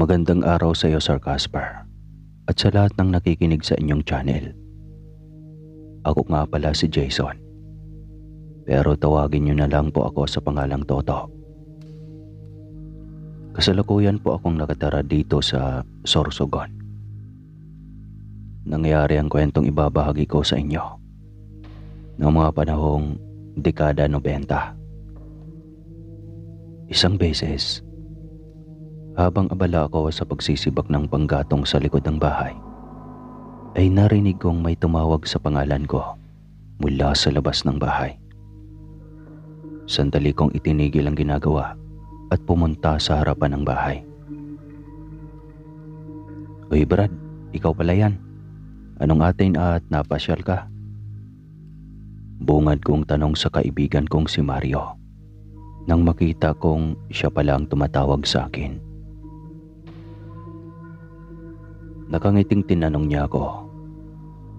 Magandang araw sa iyo, Sir Casper, at sa lahat ng nakikinig sa inyong channel. Ako nga pala si Jason, pero tawagin niyo na lang po ako sa pangalang Toto. Kasalukuyan po akong nakatira dito sa Sorsogon. Nangyari ang kwentong ibabahagi ko sa inyo noong mga panahong dekada 90. Isang beses, habang abala ako sa pagsisibak ng panggatong sa likod ng bahay, ay narinig kong may tumawag sa pangalan ko mula sa labas ng bahay. Sandali kong itinigil ang ginagawa at pumunta sa harapan ng bahay. "Uy Brad, ikaw pala yan. Anong atin at napasyal ka?" Bungad kong tanong sa kaibigan kong si Mario nang makita kong siya pala ang tumatawag sa akin. Nakangiting tinanong niya ako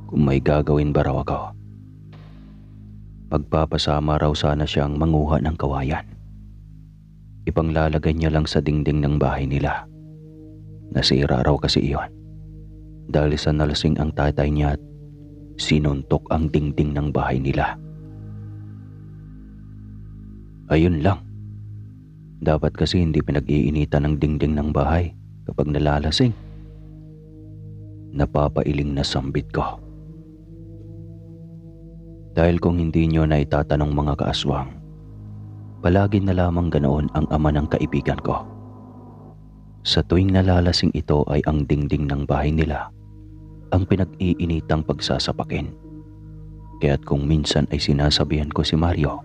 kung may gagawin ba raw ako. Magpapasama raw sana siyang manguha ng kawayan. Ipanglalagay niya lang sa dingding ng bahay nila. Nasira raw kasi iyon dahil sa nalasing ang tatay niya at sinuntok ang dingding ng bahay nila. Ayun lang. Dapat kasi hindi pinag-iinitan ng dingding ng bahay kapag nalalasing. Napapailing na sambit ko. Dahil kung hindi nyo na itatanong mga kaaswang, palagi na lamang ganoon ang ama ng kaibigan ko. Sa tuwing nalalasing ito ay ang dingding ng bahay nila ang pinag-iinitang pagsasapakin. Kaya't kung minsan ay sinasabihan ko si Mario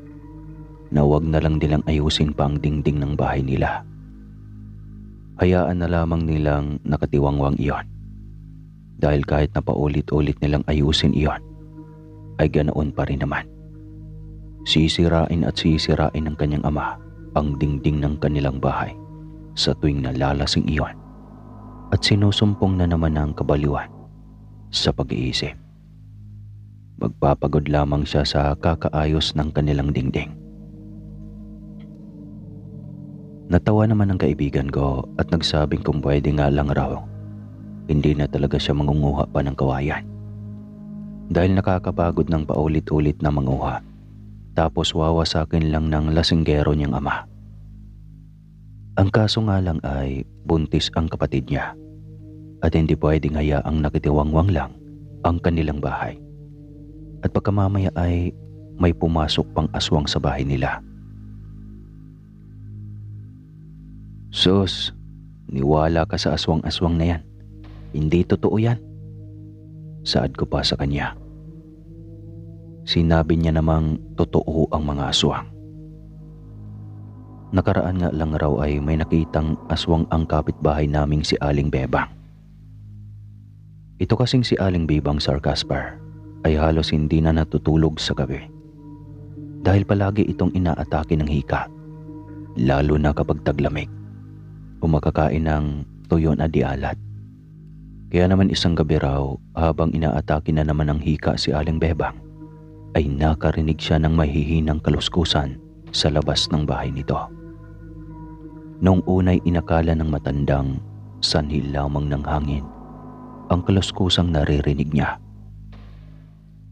na wag na lang nilang ayusin pa ang dingding ng bahay nila. Hayaan na lamang nilang nakatiwangwang iyon. Dahil kahit na paulit-ulit nilang ayusin iyon, ay ganoon pa rin naman. Sisirain at sisirain ng kanyang ama ang dingding ng kanilang bahay sa tuwing nalalasing iyon at sinusumpong na naman ng kabaliwan sa pag-iisip. Magpapagod lamang siya sa kakaayos ng kanilang dingding. Natawa naman ang kaibigan ko at nagsabing kung pwede nga lang raw, hindi na talaga siya mangunguha pa ng kawayan. Dahil nakakapagod ng paulit-ulit na manguha, tapos wawasakin lang ng lasinggero niyang ama. Ang kaso nga lang ay buntis ang kapatid niya at hindi pwedeng hayaang nakitiwangwang lang ang kanilang bahay. At pagkamamaya ay may pumasok pang aswang sa bahay nila. "Sus, niwala ka sa aswang-aswang na yan. Hindi totoo yan," saad ko pa sa kanya. Sinabi niya namang totoo ang mga aswang. Nakaraan nga lang raw ay may nakitang aswang ang kapitbahay naming si Aling Bebang. Ito kasing si Aling Bebang, Sir Casper, ay halos hindi na natutulog sa gabi. Dahil palagi itong inaatake ng hika, lalo na kapag taglamig o makakain ng tuyo na di alat. Kaya naman isang gabi raw, habang inaatake na naman ng hika si Aling Bebang, ay nakarinig siya ng mahihinang kaluskusan sa labas ng bahay nito. Noong unay inakala ng matandang sanhi lamang ng hangin ang kaluskusang naririnig niya.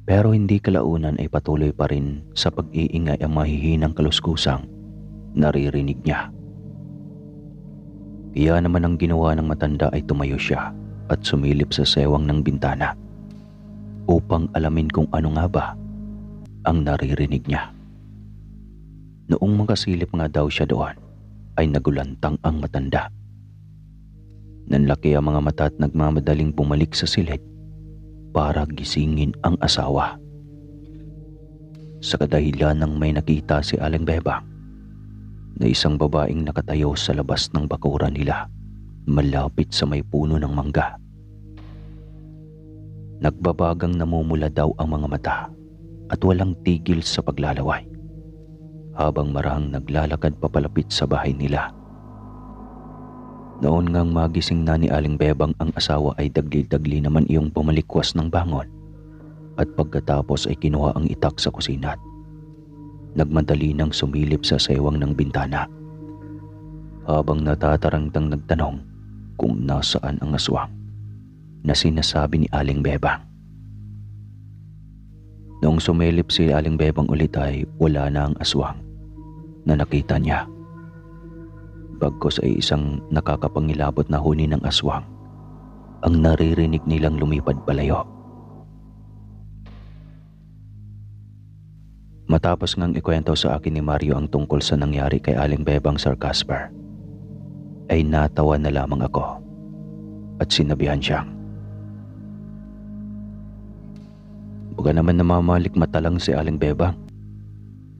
Pero hindi kalaunan ay patuloy pa rin sa pag-iingay ang mahihinang kaluskusang naririnig niya. Kaya naman ang ginawa ng matanda ay tumayo siya at sumilip sa sewang ng bintana upang alamin kung ano nga ba ang naririnig niya. Noong makasilip nga daw siya doon, ay nagulantang ang matanda. Nanlaki ang mga mata at nagmamadaling bumalik sa silid para gisingin ang asawa. Sa kadahilan ng may nakita si Aling Bebang na isang babaeng nakatayo sa labas ng bakuran nila malapit sa may puno ng mangga. Nagbabagang namumula daw ang mga mata at walang tigil sa paglalaway habang marahang naglalakad papalapit sa bahay nila. Noon ngang magising na ni Aling Bebang ang asawa ay dagli-dagli naman iyong pumalikwas ng bangon at pagkatapos ay kinuha ang itak sa kusina at nagmadali nang sumilip sa sewang ng bintana. Habang natatarangtang nagtanong kung nasaan ang aswang na sinasabi ni Aling Bebang. Noong sumilip si Aling Bebang ulit ay wala na ang aswang na nakita niya. Bagkus ay isang nakakapangilabot na huni ng aswang ang naririnig nilang lumipad palayo. Matapos ngang ikwento sa akin ni Mario ang tungkol sa nangyari kay Aling Bebang, Sir Casper, ay natawa na lamang ako at sinabihan siyang, "Baka naman namamalik mata lang si Aling Bebang.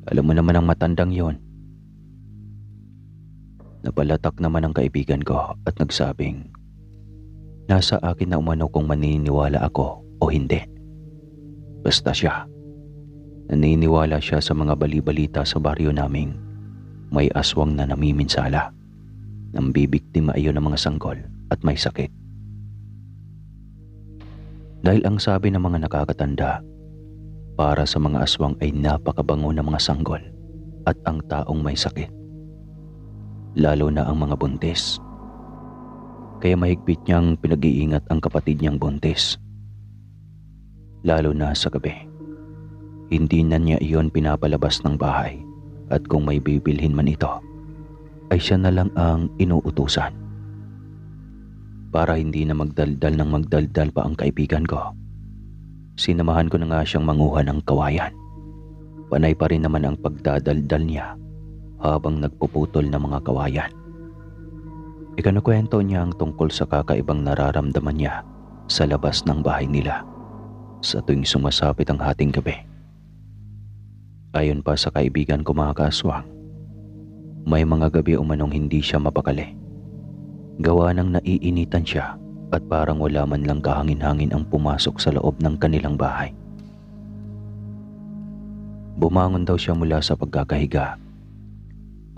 Alam mo naman ang matandang yon." Napalatak naman ang kaibigan ko at nagsabing, nasa akin na umano kung maniniwala ako o hindi. Basta siya, naniniwala siya sa mga bali-balita sa baryo naming may aswang na namiminsala, nang bibiktima ayon ng mga sanggol at may sakit. Dahil ang sabi ng mga nakakatanda, para sa mga aswang ay napakabango ng mga sanggol at ang taong may sakit, lalo na ang mga buntis. Kaya mahigpit niyang pinag-iingat ang kapatid niyang buntis, lalo na sa gabi. Hindi na niya iyon pinapalabas ng bahay at kung may bibilhin man ito, ay siya na lang ang inuutusan. Para hindi na magdaldal pa ang kaibigan ko, sinamahan ko na nga siyang manguha ng kawayan. Panay pa rin naman ang pagdadaldal niya habang nagpuputol ng mga kawayan. Ikinakwento niya ang tungkol sa kakaibang nararamdaman niya sa labas ng bahay nila sa tuwing sumasapit ang hating gabi. Ayon pa sa kaibigan ko, mga kaaswang, may mga gabi umanong hindi siya mapakali. Gawa ng naiinitan siya at parang wala man lang kahangin-hangin ang pumasok sa loob ng kanilang bahay. Bumangon daw siya mula sa pagkakahiga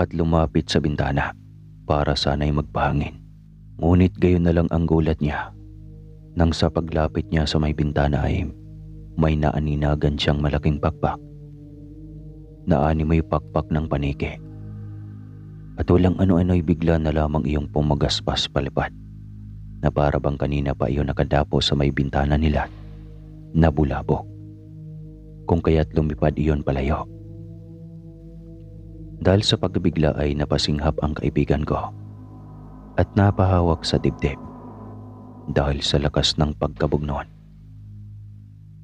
at lumapit sa bintana para sana'y magpahangin. Ngunit gayon na lang ang gulat niya nang sa paglapit niya sa may bintana ay may naaninagan siyang malaking pakpak na animoy pakpak ng paniki. At walang ano-ano'y bigla na lamang iyong pumagaspas palipad na para bang kanina pa iyon nakadapo sa may bintana nila na bulabog, kung kaya't lumipad iyon palayo. Dahil sa pagbigla ay napasinghap ang kaibigan ko at napahawak sa dibdib dahil sa lakas ng pagkabugnon.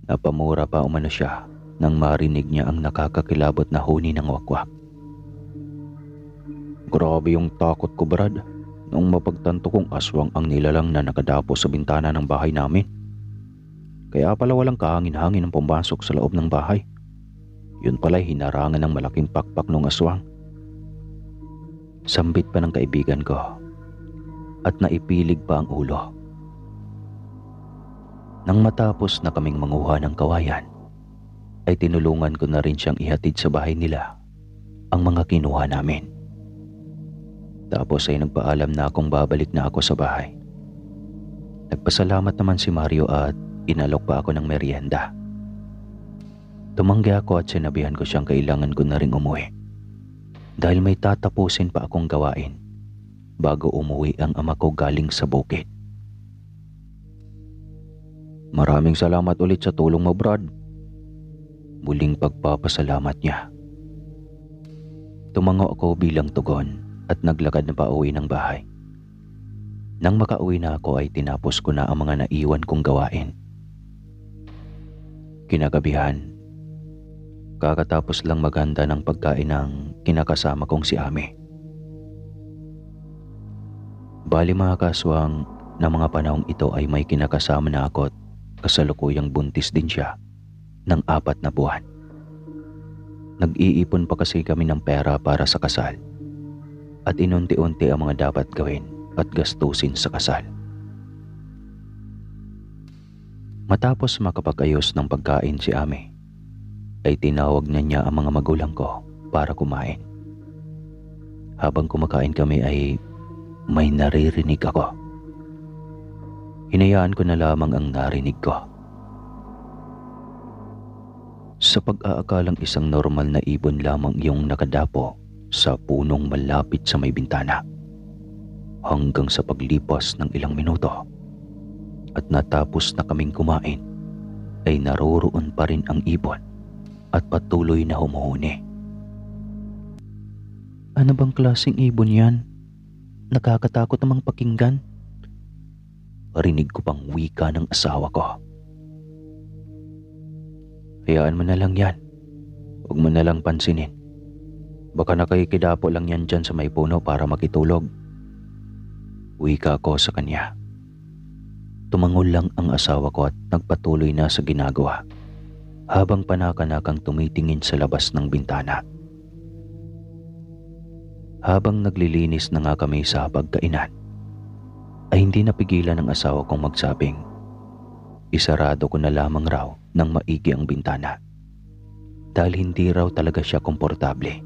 Napamura pa umano siya nang marinig niya ang nakakakilabot na huni ng wakwak. "Grabe yung takot ko, Brad, nung mapagtanto kong aswang ang nilalang na nakadapo sa bintana ng bahay namin. Kaya pala walang kahangin-hangin ang pumasok sa loob ng bahay. Yun pala'y hinarangan ng malaking pakpak ng aswang." Sambit pa ng kaibigan ko at naipilig pa ang ulo. Nang matapos na kaming manguha ng kawayan, ay tinulungan ko na rin siyang ihatid sa bahay nila ang mga kinuha namin. Tapos ay nagpaalam na akong babalik na ako sa bahay. Nagpasalamat naman si Mario at inalok pa ako ng merienda. Tumanggi ako at sinabihan ko siyang kailangan ko na rin umuwi dahil may tatapusin pa akong gawain bago umuwi ang ama ko galing sa bukid. "Maraming salamat ulit sa tulong mo, Brad." Muling pagpapasalamat niya. Tumango ako bilang tugon at naglakad na pauwi ng bahay. Nang makauwi na ako ay tinapos ko na ang mga naiwan kong gawain. Kinagabihan, kakatapos lang maghanda ng pagkain ng kinakasama kong si Ami. Bali, mga kaswang, na mga panahong ito ay may kinakasama na ako at kasalukuyang buntis din siya ng 4 na buwan. Nag-iipon pa kasi kami ng pera para sa kasal at inunti-unti ang mga dapat gawin at gastusin sa kasal. Matapos makapag-ayos ng pagkain si Ami, ay tinawag na niya ang mga magulang ko para kumain. Habang kumakain kami ay may naririnig ako. Hinayaan ko na lamang ang narinig ko. Sa pag-aakalang isang normal na ibon lamang yung nakadapo sa punong malapit sa may bintana, hanggang sa paglipas ng ilang minuto at natapos na kaming kumain ay naroroon pa rin ang ibon at patuloy na humuhuni. Ano bang klaseng ibon yan? Nakakatakot namang pakinggan. Parinig ko pang wika ng asawa ko. Hayaan mo na lang yan. Huwag mo na lang pansinin. Baka nakikidapo lang yan dyan sa may puno para makitulog. Wika ko sa kanya. Tumangol lang ang asawa ko at nagpatuloy na sa ginagawa habang panakanakang tumitingin sa labas ng bintana. Habang naglilinis na nga kami sa pagkainan, ay hindi napigilan ng asawa kong magsabing, isarado ko na lamang raw ng maigi ang bintana dahil hindi raw talaga siya komportable.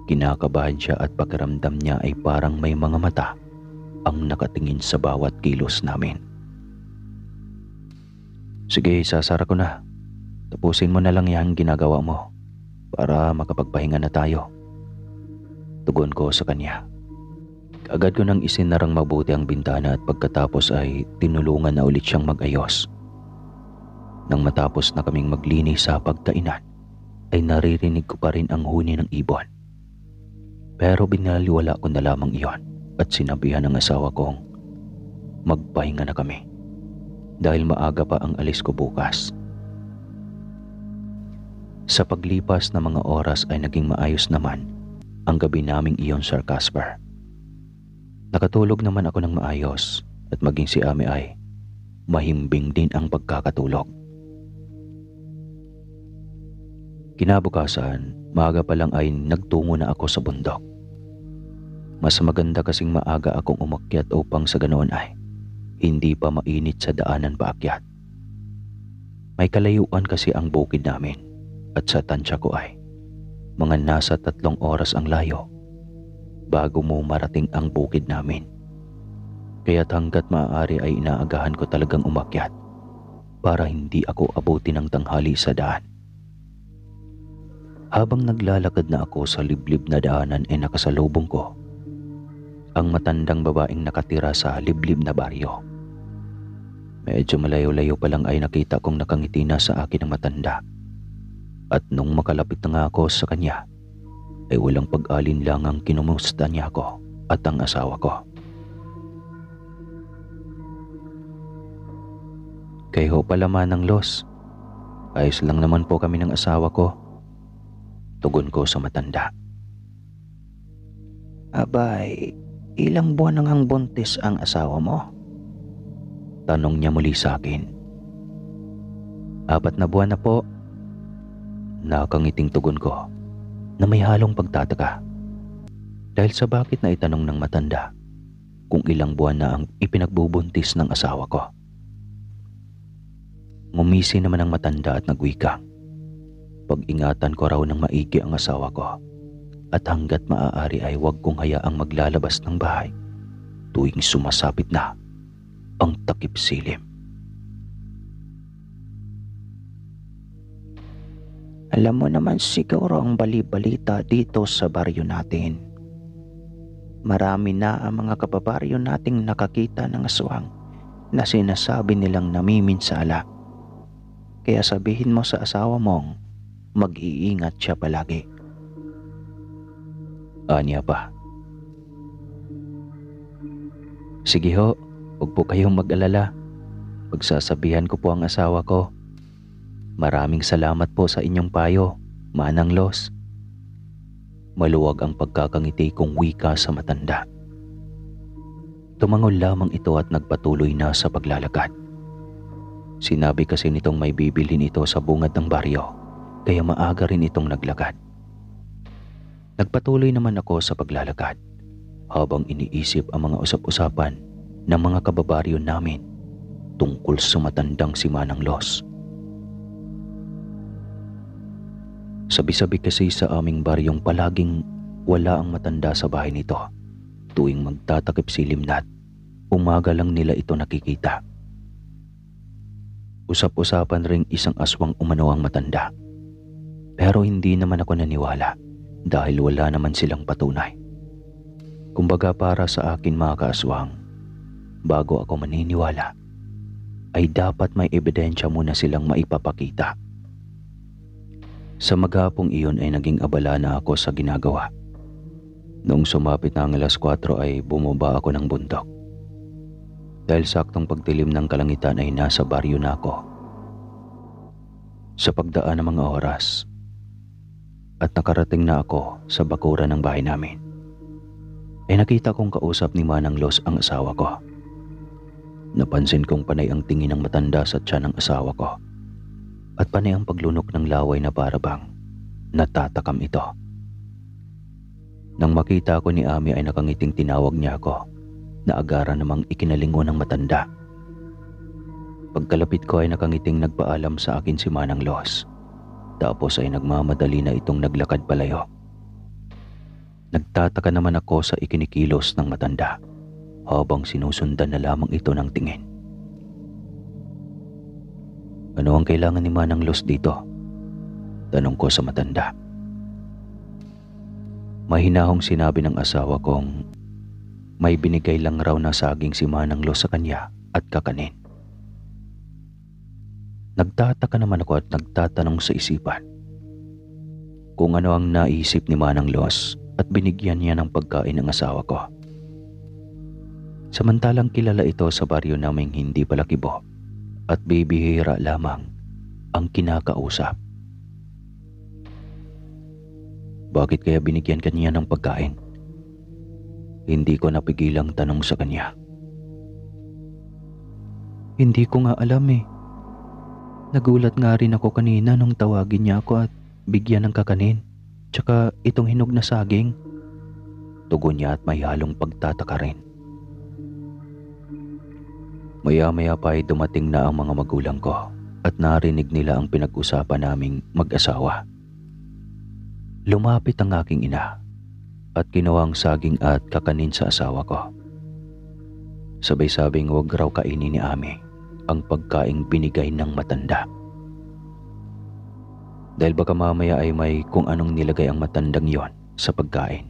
Kinakabahan siya at pakiramdam niya ay parang may mga mata ang nakatingin sa bawat kilos namin. Sige, sasara ko na. Tapusin mo na lang yan ginagawa mo para makapagpahinga na tayo. Tugon ko sa kanya. Agad ko nang isinarang mabuti ang bintana at pagkatapos ay tinulungan na ulit siyang mag-ayos. Nang matapos na kaming maglinis sa pagkainan, ay naririnig ko pa rin ang huni ng ibon. Pero binaliwala ko na lamang iyon at sinabihan ng asawa kong magpahinga na kami dahil maaga pa ang alis ko bukas. Sa paglipas ng mga oras ay naging maayos naman ang gabi naming iyon, Sir Casper. Nakatulog naman ako ng maayos at maging si Ami ay mahimbing din ang pagkakatulog. Kinabukasan, maaga pa lang ay nagtungo na ako sa bundok. Mas maganda kasing maaga akong umakyat upang sa ganoon ay hindi pa mainit sa daanan paakyat. May kalayuan kasi ang bukid namin at sa tansya ko ay mga nasa 3 oras ang layo bago mo marating ang bukid namin. Kaya't hanggat maaari ay inaagahan ko talagang umakyat para hindi ako abutin ng tanghali sa daan. Habang naglalakad na ako sa liblib na daanan ay nakasalubong ko ang matandang babaeng nakatira sa liblib na baryo. Medyo malayo-layo pa lang ay nakita kong nakangiti na sa akin ang matanda. At nung makalapit na nga ako sa kanya, ay walang pag-alinlangang kinumusta niya ako at ang asawa ko. Kayo pala Manang Los. Ayos lang naman po kami ng asawa ko. Tugon ko sa matanda. Abay, ilang buwan nang ang buntis ang asawa mo? Tanong niya muli sa akin. 4 na buwan na po. Nakangiting tugon ko na may halong pagtataka dahil sa bakit na itanong ng matanda kung ilang buwan na ang ipinagbubuntis ng asawa ko. Ngumisi naman ang matanda at nagwika. Pag-ingatan ko raw ng maigi ang asawa ko at hanggat maaari ay huwag kong hayaang maglalabas ng bahay tuwing sumasapit na ang takip silim. Alam mo naman siguro ang bali-balita dito sa baryo natin. Marami na ang mga kababaryo nating nakakita ng aswang na sinasabi nilang namiminsala. Kaya sabihin mo sa asawa mong mag-iingat siya palagi. Anya pa. Sige ho, huwag po kayong mag-alala. Pagsasabihan ko po ang asawa ko. Maraming salamat po sa inyong payo, Manang Los. Maluwag ang pagkakangiti kong wika sa matanda. Tumangol lamang ito at nagpatuloy na sa paglalakad. Sinabi kasi nitong may bibilhin ito sa bungad ng baryo, kaya maaga rin itong naglakad. Nagpatuloy naman ako sa paglalakad habang iniisip ang mga usap-usapan ng mga kababaryo namin tungkol sa matandang si Manang Los. Sabi-sabi kasi sa aming baryong palaging wala ang matanda sa bahay nito tuwing magtatakip silim na umaga lang nila ito nakikita. Usap-usapan ring isang aswang umano ang matanda. Pero hindi naman ako naniwala dahil wala naman silang patunay. Kumbaga para sa akin mga kaaswang, bago ako maniniwala, ay dapat may ebidensya muna silang maipapakita. Sa maghapong iyon ay naging abala na ako sa ginagawa. Noong sumapit na ang alas 4 ay bumaba ako ng bundok. Dahil saktong pagdilim ng kalangitan ay nasa baryo na ako. Sa pagdaan ng mga oras at nakarating na ako sa bakuran ng bahay namin, ay nakita kong kausap ni Manang Los ang asawa ko. Napansin kong panay ang tingin ng matanda sa tiyan ng asawa ko at panay ang paglunok ng laway na parabang natatakam ito. Nang makita ko ni Ami ay nakangiting tinawag niya ako na agara namang ikinalingon ng matanda. Pagkalapit ko ay nakangiting nagpaalam sa akin si Manang Los. Tapos ay nagmamadali na itong naglakad palayo. Nagtataka naman ako sa ikinikilos ng matanda habang sinusundan na lamang ito ng tingin. Ano ang kailangan ni Manang Los dito? Tanong ko sa matanda. Mahinahong sinabi ng asawa kong may binigay lang raw na saging si Manang Los sa kanya at kakanin. Nagtataka naman ako at nagtatanong sa isipan kung ano ang naisip ni Manang Los at binigyan niya ng pagkain ang asawa ko. Samantalang kilala ito sa baryo naming hindi palakibo at bibihira lamang ang kinakausap. Bakit kaya binigyan kanya ng pagkain? Hindi ko napigilang tanong sa kanya. Hindi ko nga alam eh. Nagulat nga rin ako kanina nung tawagin niya ako at bigyan ng kakanin. Tsaka itong hinog na saging. Tugon niya at may halong pagtataka rin. Maya-maya pa ay dumating na ang mga magulang ko at narinig nila ang pinag-usapan naming mag-asawa. Lumapit ang aking ina at kinuha ang saging at kakanin sa asawa ko. Sabay-sabing huwag raw kainin ni Ami ang pagkaing binigay ng matanda. Dahil baka mamaya ay may kung anong nilagay ang matandang yon sa pagkain.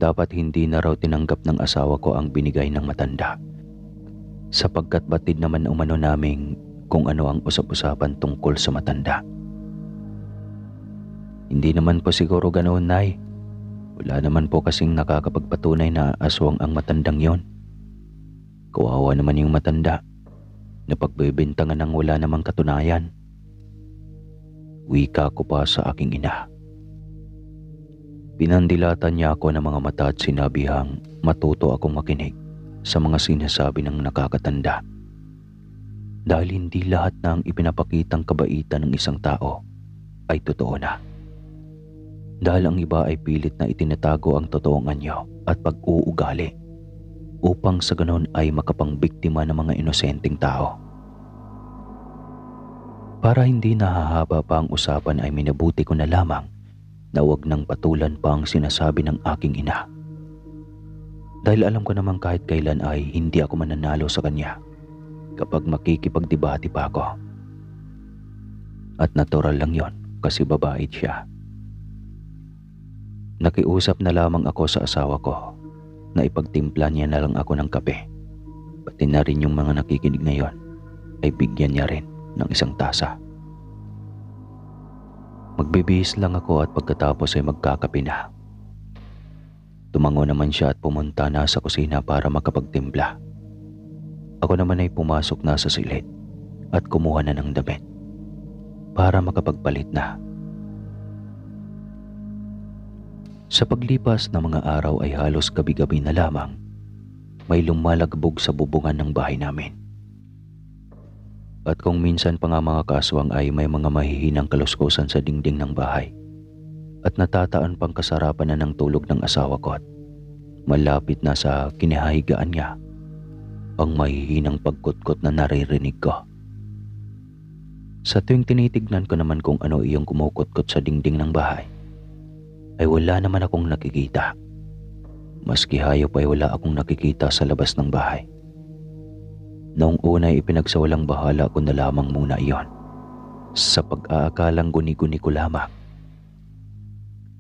Dapat hindi na raw tinanggap ng asawa ko ang binigay ng matanda, sapagkat batid naman umano naming kung ano ang usap-usapan tungkol sa matanda. Hindi naman po siguro ganoon, Nay. Wala naman po kasing nakakapagpatunay na aswang ang matandang yon. Kawawa naman yung matanda na pagbibintangan ng wala namang katunayan. Wika ko pa sa aking ina. Pinandilatan niya ako ng mga mata at sinabihang matuto akong makinig sa mga sinasabi ng nakakatanda. Dahil hindi lahat ng ipinapakitang kabaitan ng isang tao ay totoo na. Dahil ang iba ay pilit na itinatago ang totoong anyo at pag-uugali upang sa ganon ay makapangbiktima ng mga inosenteng tao. Para hindi nahahaba pa ang usapan ay minabuti ko na lamang na huwag nang patulan pa ang sinasabi ng aking ina. Dahil alam ko namang kahit kailan ay hindi ako mananalo sa kanya kapag makikipagdebate pa ako. At natural lang yon kasi babae siya. Nakiusap na lamang ako sa asawa ko na ipagtimpla niya na lang ako ng kape. Pati na rin yung mga nakikinig na yon ay bigyan niya rin ng isang tasa. Magbibihis lang ako at pagkatapos ay magkakape na. Tumango naman siya at pumunta na sa kusina para makapagtimpla. Ako naman ay pumasok na sa silid at kumuha na ng damit para makapagpalit na. Sa paglipas ng mga araw ay halos gabi-gabi na lamang may lumalagbog sa bubungan ng bahay namin. At kung minsan pa nga mga kaswang ay may mga mahihinang kaluskusan sa dingding ng bahay at natataan pang kasarapan na ng tulog ng asawa ko at malapit na sa kinahigaan niya ang mahihinang pagkutkot na naririnig ko. Sa tuwing tinitignan ko naman kung ano iyong kumukutkot sa dingding ng bahay ay wala naman akong nakikita. Maski hayop ay wala akong nakikita sa labas ng bahay. Noong una ay ipinagsawalang bahala ko na lamang muna iyon sa pag-aakalang guni-guni ko lamang.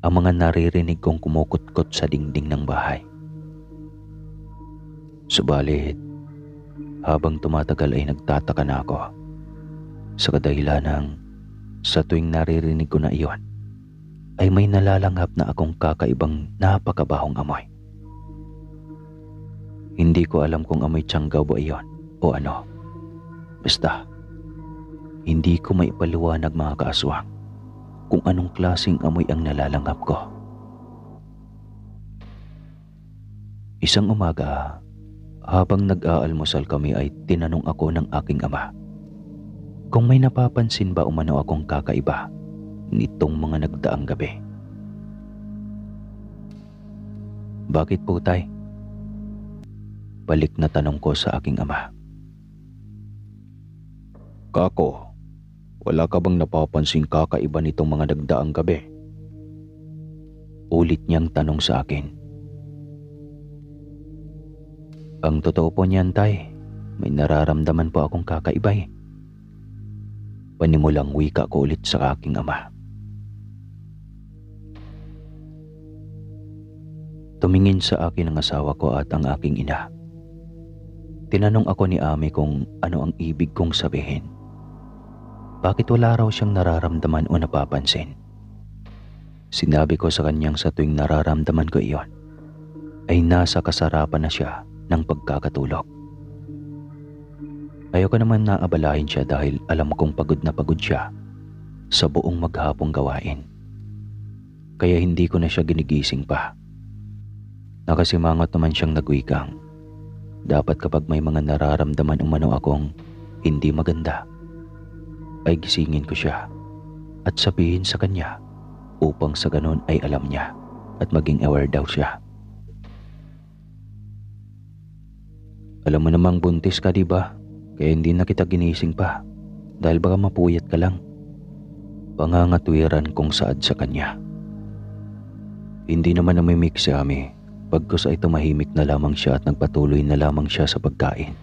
ang mga naririnig kong kumukutkot sa dingding ng bahay. Subalit, habang tumatagal ay nagtataka na ako sa kadahilan ng sa tuwing naririnig ko na iyon ay may nalalanghap na akong kakaibang napakabahong amoy. Hindi ko alam kung amoy tiyanggaw ba iyon o ano. Basta, hindi ko maipaliwanag mga kaaswang kung anong klaseng amoy ang nalalanghap ko. Isang umaga, habang nag-aalmusal kami ay tinanong ako ng aking ama kung may napapansin ba umano akong kakaiba nitong mga nagdaang gabi. Bakit po, tay? Balik na tanong ko sa aking ama. Kako, wala ka bang napapansing kakaiba nitong mga nagdaang gabi? Ulit niyang tanong sa akin. Ang totoo po niyan, tay, may nararamdaman po akong kakaiba eh. Panimulang wika ko ulit sa aking ama. Tumingin sa akin ang asawa ko at ang aking ina. Tinanong ako ni Ami kung ano ang ibig kong sabihin. Bakit wala raw siyang nararamdaman o napapansin? Sinabi ko sa kanyang sa tuwing nararamdaman ko iyon, ay nasa kasarapan na siya ng pagkakatulog. Ayoko naman na abalahin siya dahil alam kong pagod na pagod siya sa buong maghapong gawain. Kaya hindi ko na siya ginigising pa. Nakasimangot naman siyang nagwikang, dapat kapag may mga nararamdaman umano akong hindi maganda, ay gisingin ko siya at sabihin sa kanya upang sa ganon ay alam niya at maging aware daw siya. Alam mo namang buntis ka, di ba? Kaya hindi na kita ginising pa dahil baka mapuyat ka lang. Pangangatwiran kong saad sa kanya. Hindi naman namimik si Ami, pagkus ay tumahimik na lamang siya at nagpatuloy na lamang siya sa pagkain.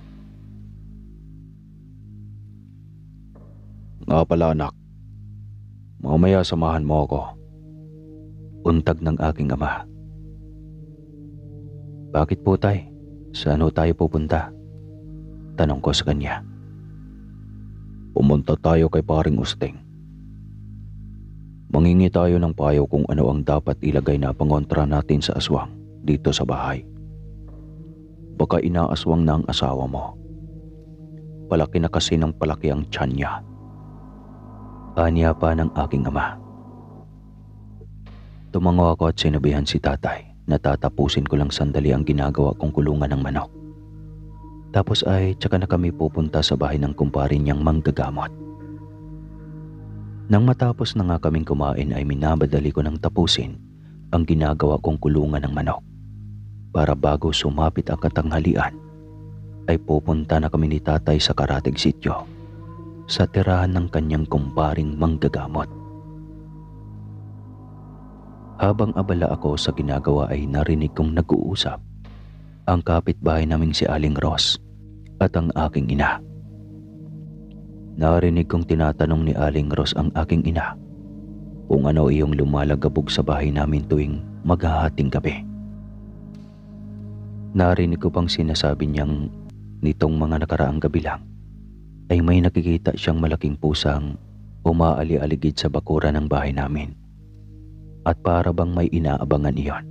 Nga pala anak, mamaya samahan mo ako. Untag ng aking ama. Bakit po, tay? Saan ho tayo pupunta? Tanong ko sa kanya. Pumunta tayo kay paring Usteng. Mangingi tayo ng payo kung ano ang dapat ilagay na pangontra natin sa aswang dito sa bahay. Baka inaaswang na ang asawa mo. Palaki na kasi ng palaki ang tiyan niya. Anya pa ng aking ama. Tumango ako at sinabihan si tatay na tatapusin ko lang sandali ang ginagawa kong kulungan ng manok. Tapos ay tsaka na kami pupunta sa bahay ng kumpare niyang manggagamot. Nang matapos na nga kaming kumain ay minabadali ko ng tapusin ang ginagawa kong kulungan ng manok. Para bago sumapit ang katanghalian ay pupunta na kami ni tatay sa Karatig Sitio sa tirahan ng kanyang kumparing manggagamot. Habang abala ako sa ginagawa ay narinig kong nag-uusap ang kapitbahay naming si Aling Ros at ang aking ina. Narinig kong tinatanong ni Aling Ros ang aking ina kung ano iyong lumalagabog sa bahay namin tuwing maghahating gabi. Narinig ko pang sinasabi niyang nitong mga nakaraang gabi lang ay may nakikita siyang malaking pusang umaali-aligid sa bakuran ng bahay namin at para bang may inaabangan iyon.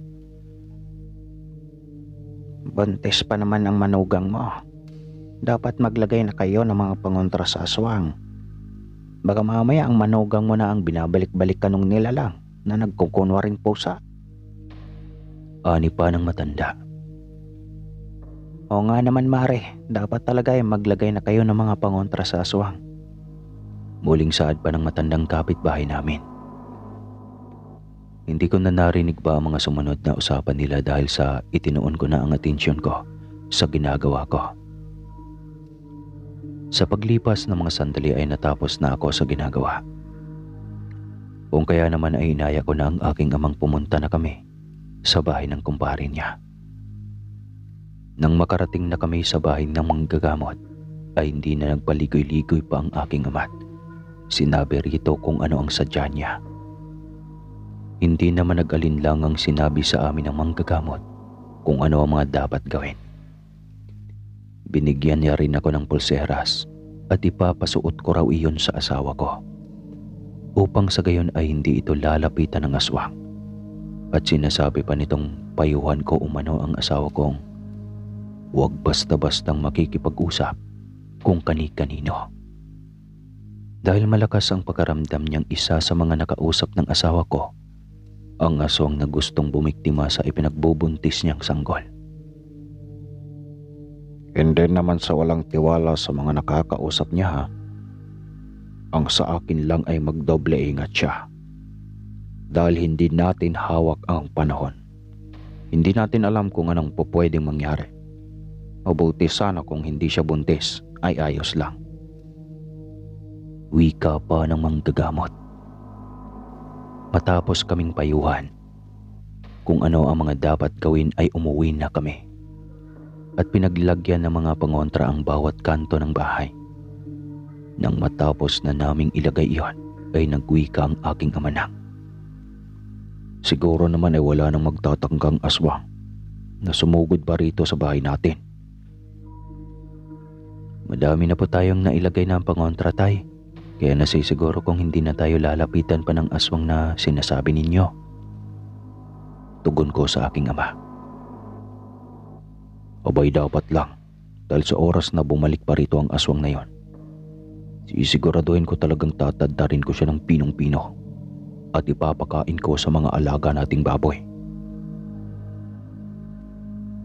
Buntis pa naman ang manugang mo. Dapat maglagay na kayo ng mga pangontra sa aswang. Baka mamaya ang manugang mo na ang binabalik-balik ka nung nilalang na nagkukunwaring pusa. Ani pa ng matanda. Oo nga naman mare, dapat talaga ay maglagay na kayo ng mga pangontra sa aswang. Muling saad pa ng matandang kapitbahay namin. Hindi ko na narinig ba ang mga sumunod na usapan nila dahil sa itinuon ko na ang atensyon ko sa ginagawa ko. Sa paglipas ng mga sandali ay natapos na ako sa ginagawa. Kung kaya naman ay inaya ko na ang aking amang pumunta na kami sa bahay ng kumpare niya. Nang makarating na kami sa bahay ng manggagamot ay hindi na nagpaligoy-ligoy pa ang aking ama't sinabi rito kung ano ang sadya niya. Hindi naman nag-alinlang ang sinabi sa amin ng manggagamot kung ano ang mga dapat gawin. Binigyan niya rin ako ng pulseras at ipapasuot ko raw iyon sa asawa ko upang sa gayon ay hindi ito lalapitan ng aswang. At sinasabi pa nitong payuhan ko umano ang asawa kong huwag basta-bastang makikipag-usap kung kani-kanino. Dahil malakas ang pagkaramdam niyang isa sa mga nakausap ng asawa ko ang aswang na gustong bumiktima sa ipinagbubuntis niyang sanggol. Hindi naman sa walang tiwala sa mga nakakausap niya ha. Ang sa akin lang ay magdoble ingat siya. Dahil hindi natin hawak ang panahon. Hindi natin alam kung anong pwedeng mangyari. Mabuti sana kung hindi siya buntis ay ayos lang. Wika pa ng manggagamot. Matapos kaming payuhan kung ano ang mga dapat gawin ay umuwi na kami at pinaglagyan ng mga pangontra ang bawat kanto ng bahay. Nang matapos na naming ilagay iyon ay nagwika ang aking ama na. Siguro naman ay wala nang magtatanggang aswang na sumugod pa rito sa bahay natin. Madami na po tayong nailagay na ang pangontra, tay. Kaya nasisiguro kung hindi na tayo lalapitan pa ng aswang na sinasabi ninyo. Tugon ko sa aking ama. Abay dapat lang dahil sa oras na bumalik pa rito ang aswang na yon. Sisiguraduhin ko talagang tataddarin ko siya ng pinong-pino at ipapakain ko sa mga alaga nating baboy.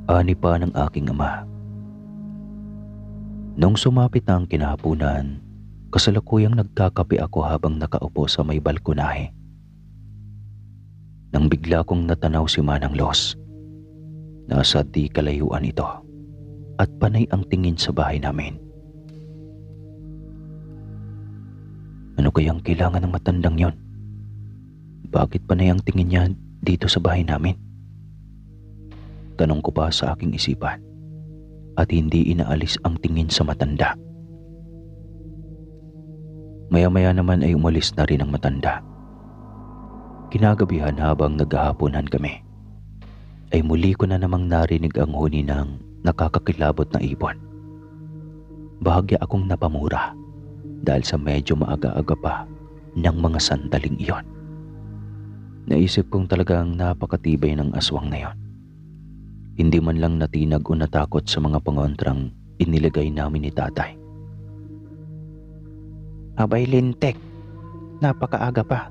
Ani pa ng aking ama. Nung sumapit na ang kinahapunan, kasalukuyang nagkakape ako habang nakaupo sa may balkonahe. Nang bigla kong natanaw si Manang Los. Nasa di kalayuan ito at panay ang tingin sa bahay namin. Ano kayang kailangan ng matandang yon? Bakit panay ang tingin niya dito sa bahay namin? Tanong ko pa sa aking isipan at hindi inaalis ang tingin sa matanda. Maya-maya naman ay umalis na rin ang matanda. Kinagabihan habang naghahaponan kami, ay muli ko na namang narinig ang huni ng nakakakilabot na ibon. Bahagya akong napamura dahil sa medyo maaga-aga pa ng mga sandaling iyon. Naisip kong talagang napakatibay ng aswang na iyon. Hindi man lang natinag o natakot sa mga pangontrang inilagay namin ni tatay. Abay lintek, napakaaga pa.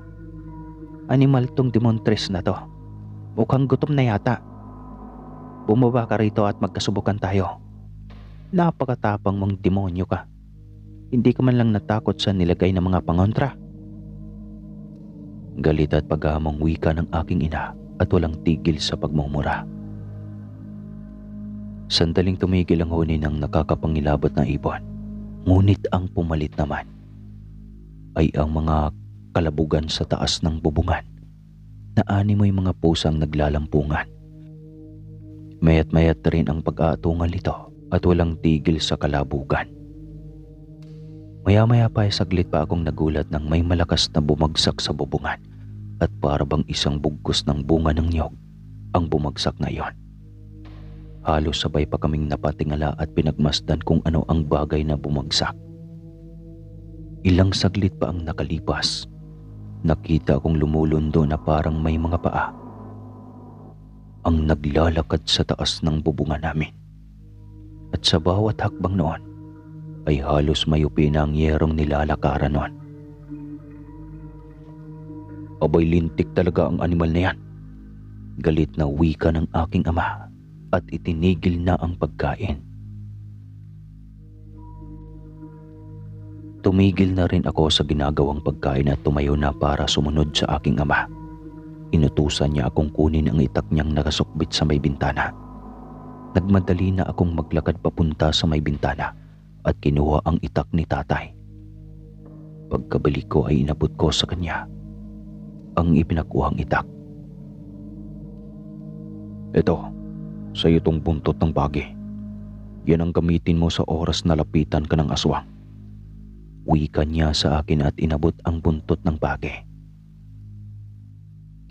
Animal tong demontres na to. Mukhang gutom na yata. Bumaba ka rito at magkasubukan tayo. Napakatapang mong demonyo ka. Hindi ka man lang natakot sa nilagay ng mga pangontra. Galit at paghamong wika ng aking ina at walang tigil sa pagmumura. Sandaling tumigil ang huni ng nakakapangilabot na ibon. Ngunit ang pumalit naman ay ang mga kalabugan sa taas ng bubungan na animoy mga pusang naglalampungan. Mayat-mayat rin ang pag-aatungal nito at walang tigil sa kalabugan. Maya-maya pa ay saglit pa akong nagulat nang may malakas na bumagsak sa bubungan at para bang isang bugkos ng bunga ng niyog ang bumagsak na iyon. Halos sabay pa kaming napatingala at pinagmasdan kung ano ang bagay na bumagsak. Ilang saglit pa ang nakalipas. Nakita akong lumulundo na parang may mga paa ang naglalakad sa taas ng bubungan namin. At sa bawat hakbang noon ay halos mayupi na ang yerong nilalakaran noon. Abay lintik talaga ang animal na yan. Galit na wika ng aking ama at itinigil na ang pagkain. Tumigil na rin ako sa ginagawang pagkain at tumayo na para sumunod sa aking ama. Inutusan niya akong kunin ang itak niyang nakasukbit sa may bintana. Nagmadali na akong maglakad papunta sa may bintana at kinuha ang itak ni tatay. Pagkabalik ko ay inabot ko sa kanya ang ipinakuhang itak. Ito, sa iyo tong buntot ng bagi. Yan ang gamitin mo sa oras na lapitan ka ng aswang. Wika niya sa akin at inabot ang buntot ng bagi.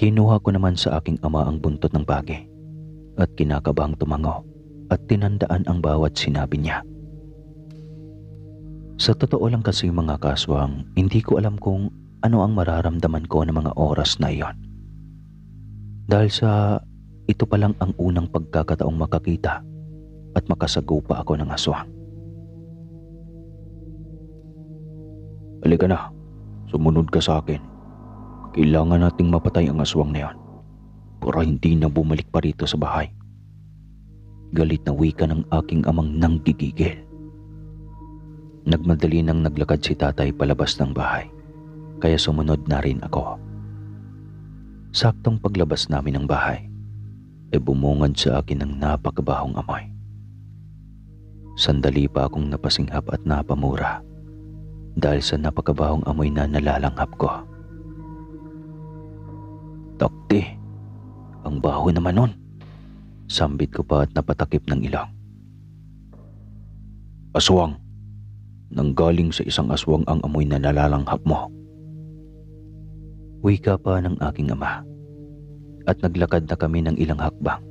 Kinuha ko naman sa aking ama ang buntot ng bagi at kinakabahang tumango at tinandaan ang bawat sinabi niya. Sa totoo lang kasi mga kaswang, hindi ko alam kung ano ang mararamdaman ko ng mga oras na iyon. Dahil sa ito pa lang ang unang pagkakataong makakita at makasagupa ako ng aswang. Halika na, sumunod ka sa akin. Kailangan nating mapatay ang aswang na yan para hindi na bumalik pa rito sa bahay. Galit na wika ng aking amang nanggigigil. Nagmadali nang naglakad si tatay palabas ng bahay, kaya sumunod na rin ako. Saktong paglabas namin ng bahay, bumungad sa akin ng napakabahong amoy. Sandali pa akong napasinghap at napamura dahil sa napakabahong amoy na nalalanghap ko. Takti, ang baho naman nun. Sambit ko pa at napatakip ng ilong. Aswang, nanggaling sa isang aswang ang amoy na nalalanghap mo. Wika pa ng aking ama at naglakad na kami ng ilang hakbang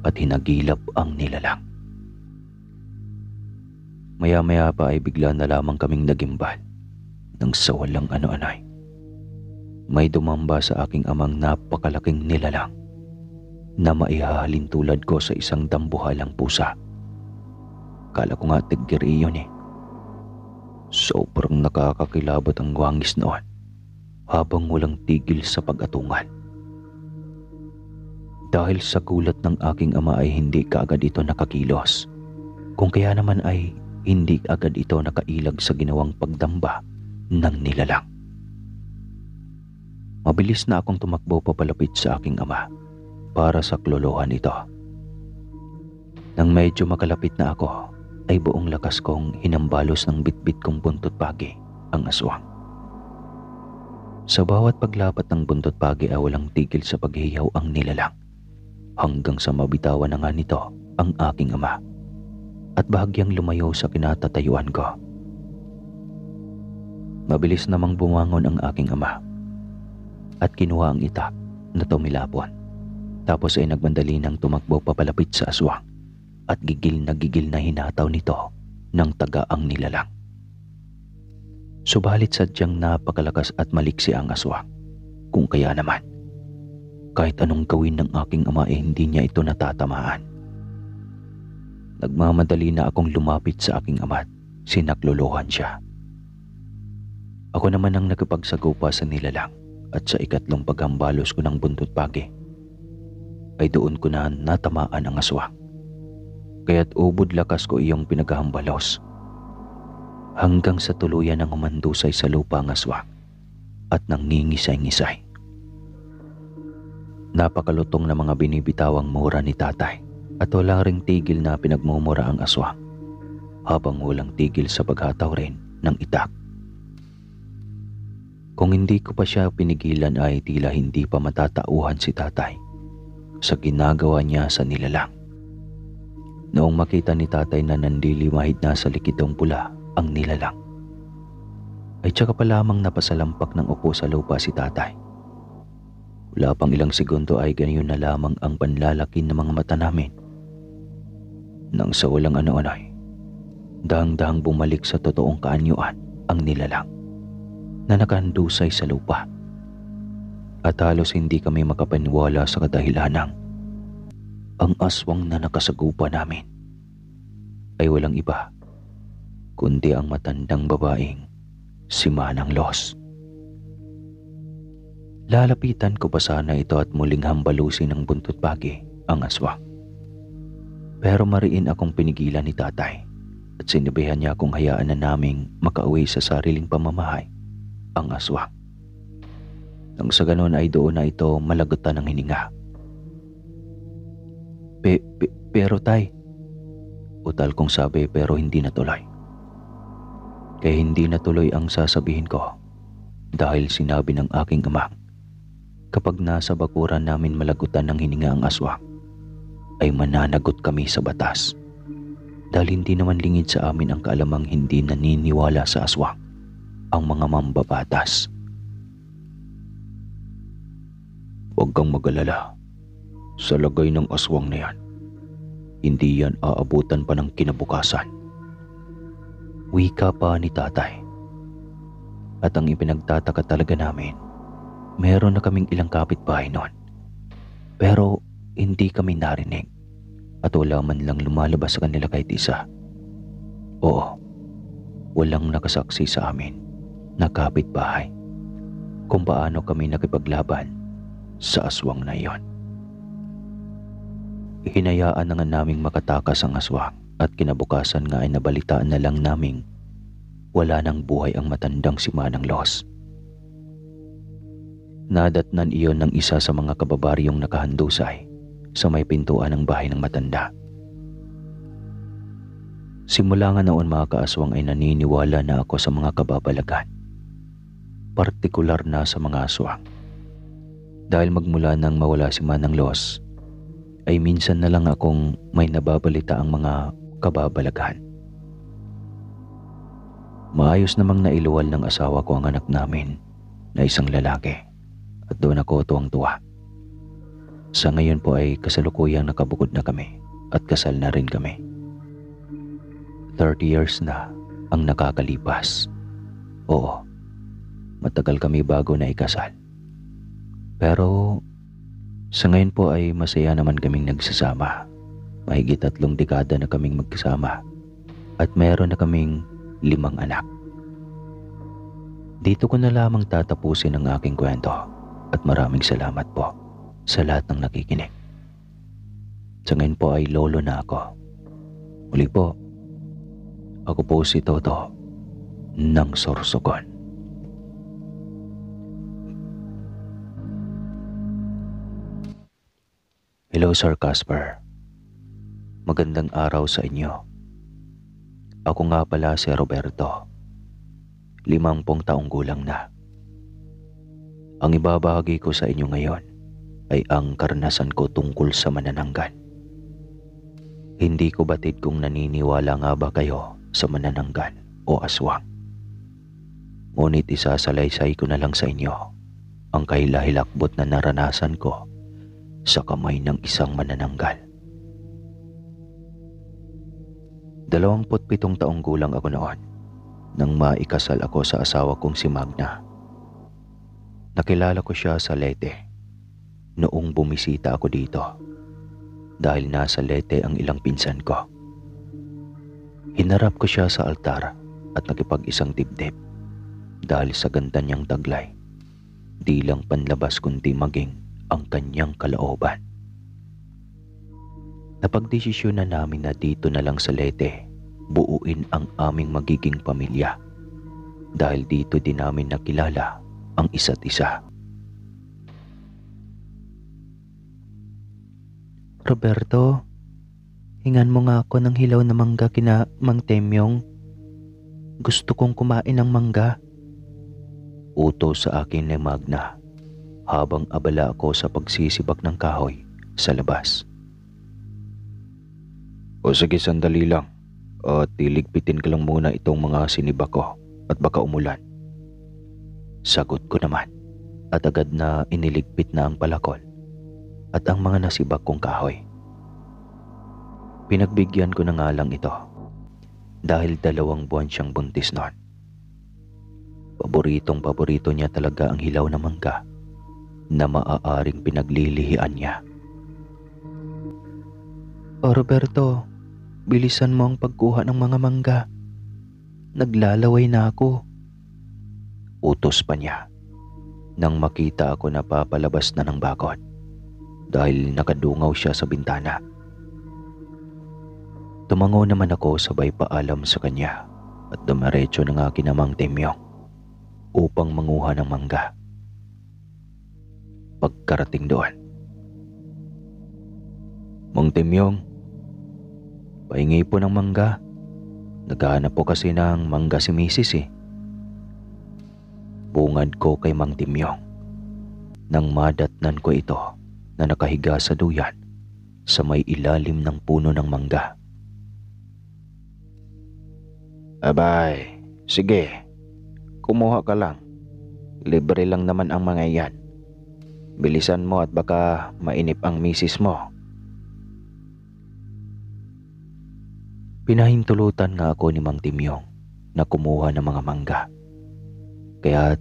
at hinagilap ang nilalang. Maya-maya pa ay bigla na lamang kaming nagimbal nang sa walang ano-ano'y may dumamba sa aking amang napakalaking nilalang na maihahalin tulad ko sa isang dambuhalang pusa. Kala ko nga tigiri yun eh. Sobrang nakakakilabot ang wangis noon habang walang tigil sa pag-atungal. Dahil sa gulat ng aking ama ay hindi kaagad ito nakakilos. Kung kaya naman ay hindi agad ito nakailag sa ginawang pagdamba ng nilalang. Mabilis na akong tumakbo papalapit sa aking ama para saklolohan ito. Nang medyo makalapit na ako, ay buong lakas kong hinambalos ng bitbit kong buntot pagi ang aswang. Sa bawat paglapat ng buntot pagi ay walang tigil sa paghihiyaw ang nilalang hanggang sa mabitawan na nga nito ang aking ama at bahagyang lumayo sa kinatatayuan ko. Mabilis namang bumangon ang aking ama at kinuha ang itak na tumilapon. Tapos ay nagbandali ng tumakbo papalapit sa aswang at gigil na hinataw nito ng tagaang nilalang. Subalit sadyang napakalakas at maliksi ang aswang. Kung kaya naman, kahit anong gawin ng aking ama ay hindi niya ito natatamaan. Nagmamadali na akong lumapit sa aking ama at sinaklolohan siya. Ako naman ang nagpagsagupa sa nilalang at sa ikatlong paghambalos ko ng buntot pagi ay doon ko na natamaan ang aswang. Kaya't ubod lakas ko iyong pinaghahambalos hanggang sa tuluyan ng humandusay sa lupa ang aswang at nang ningisay-ngisay. Napakalutong na mga binibitawang mura ni tatay at wala ring tigil na pinagmumura ang aswang habang walang tigil sa paghataw rin ng itak. Kung hindi ko pa siya pinigilan ay tila hindi pa matatauhan si tatay sa ginagawa niya sa nilalang. Noong makita ni tatay na nandilimahid na sa likidong pula ang nilalang, ay tsaka pa lamang napasalampak ng upo sa lupa si tatay. Wala pang ilang segundo ay ganyan na lamang ang panlalaki ng mga mata namin. Nang sa walang ano-ano'y, dahang-dahang bumalik sa totoong kaanyuan ang nilalang na nakahandusay sa lupa. At halos hindi kami makapaniwala sa kadahilanang ang aswang na nakasagupa namin ay walang iba kundi ang matandang babaeng si Manang Los. Lalapitan ko pa sana ito at muling hambalusin ng buntot pagi ang aswang. Pero mariin akong pinigilan ni tatay at sinabihan niya akong hayaan na naming makauwi sa sariling pamamahay ang aswang. Nang sa ganon ay doon na ito malagutan ng hininga. Pero tay, utal kong sabi pero hindi natuloy. Kaya hindi natuloy ang sasabihin ko dahil sinabi ng aking ama, kapag nasa bakuran namin malagutan ng hininga ang aswang, ay mananagot kami sa batas. Dahil hindi naman lingid sa amin ang kaalamang hindi naniniwala sa aswang ang mga mambabatas. Huwag kang mag-alala. Sa lagay ng aswang na yan, hindi yan aabutan pa ng kinabukasan. Wika pa ni tatay. At ang ipinagtataka talaga namin, meron na kaming ilang kapitbahay noon. Pero hindi kami narinig at wala man lang lumalabas sa kanila kahit isa. Oo, walang nakasaksi sa amin na kapitbahay kung paano kami nakipaglaban sa aswang na iyon. Hinayaan na nga naming makatakas ang aswang at kinabukasan nga ay nabalitaan na lang naming wala nang buhay ang matandang si Manang Los. Nadatnan iyon ng isa sa mga kababaryong nakahandusay sa may pintuan ng bahay ng matanda. Simula nga noon mga kaaswang ay naniniwala na ako sa mga kababalagan, partikular na sa mga aswang. Dahil magmula nang mawala si Manang Los, ay minsan na lang akong may nababalita ang mga kababalaghan. Maayos namang nailuwal ng asawa ko ang anak namin na isang lalaki at doon ako tuwang-tuwa. Sa ngayon po ay kasalukuyang nakabukod na kami at kasal na rin kami. 30 years na ang nakakalipas. Oo, matagal kami bago na ikasal. Pero sa ngayon po ay masaya naman kaming nagsasama. Mahigit 3 dekada na kaming magkasama at meron na kaming 5 anak. Dito ko na lamang tatapusin ang aking kwento at maraming salamat po sa lahat ng nakikinig. Sa ngayon po ay lolo na ako. Muli po, ako po si Toto ng Sorsogon. Hello Sir Casper. Magandang araw sa inyo. Ako nga pala si Roberto. 50 taong gulang na. Ang ibabahagi ko sa inyo ngayon ay ang karanasan ko tungkol sa manananggal. Hindi ko batid kung naniniwala nga ba kayo sa manananggal o aswang. Ngunit isasalaysay ko na lang sa inyo ang kahilahilakbot na naranasan ko sa kamay ng isang manananggal. 27 taong gulang ako noon nang maikasal ako sa asawa kong si Magna. Nakilala ko siya sa Leyte noong bumisita ako dito dahil nasa Leyte ang ilang pinsan ko. Hinarap ko siya sa altar at nakipag-isang dibdib dahil sa ganda niyang taglay, di lang panlabas kundi maging ang kanyang kalooban. Napagdesisyon na namin na dito na lang sa Leyte buuin ang aming magiging pamilya dahil dito din namin nakilala ang isa't isa. Roberto, hingan mo nga ako ng hilaw na mangga kina Mang Temyong. Gusto kong kumain ng mangga. Utos sa akin ni Magna habang abala ako sa pagsisibak ng kahoy sa labas. O sige, sandali lang at iligpitin ko lang muna itong mga sinibak ko at baka umulan. Sagot ko naman at agad na iniligpit na ang palakol at ang mga nasibak kong kahoy. Pinagbigyan ko na nga lang ito dahil 2 buwan siyang buntis noon. Paboritong-paborito niya talaga ang hilaw na mangga na maaaring pinaglilihian niya. O Roberto, bilisan mo ang pagkuha ng mga mangga. Naglalaway na ako. Utos pa niya nang makita ako na papalabas na ng bakod dahil nakadungaw siya sa bintana. Tumango naman ako sabay paalam sa kanya at dumiretso ng akin na Mang Temyong upang manguha ng mangga. Pagkarating doon, Mang Temyong, pahingi po ng mangga. Naghahanap po kasi ng mangga si Mrs. Bungad ko kay Mang Temyong nang madatnan ko ito na nakahiga sa duyan sa may ilalim ng puno ng mangga. Abay, sige, kumuha ka lang. Libre lang naman ang mga yan. Bilisan mo at baka mainip ang misis mo. Pinahintulutan nga ako ni Mang Timyong na kumuha ng mga mangga. Kaya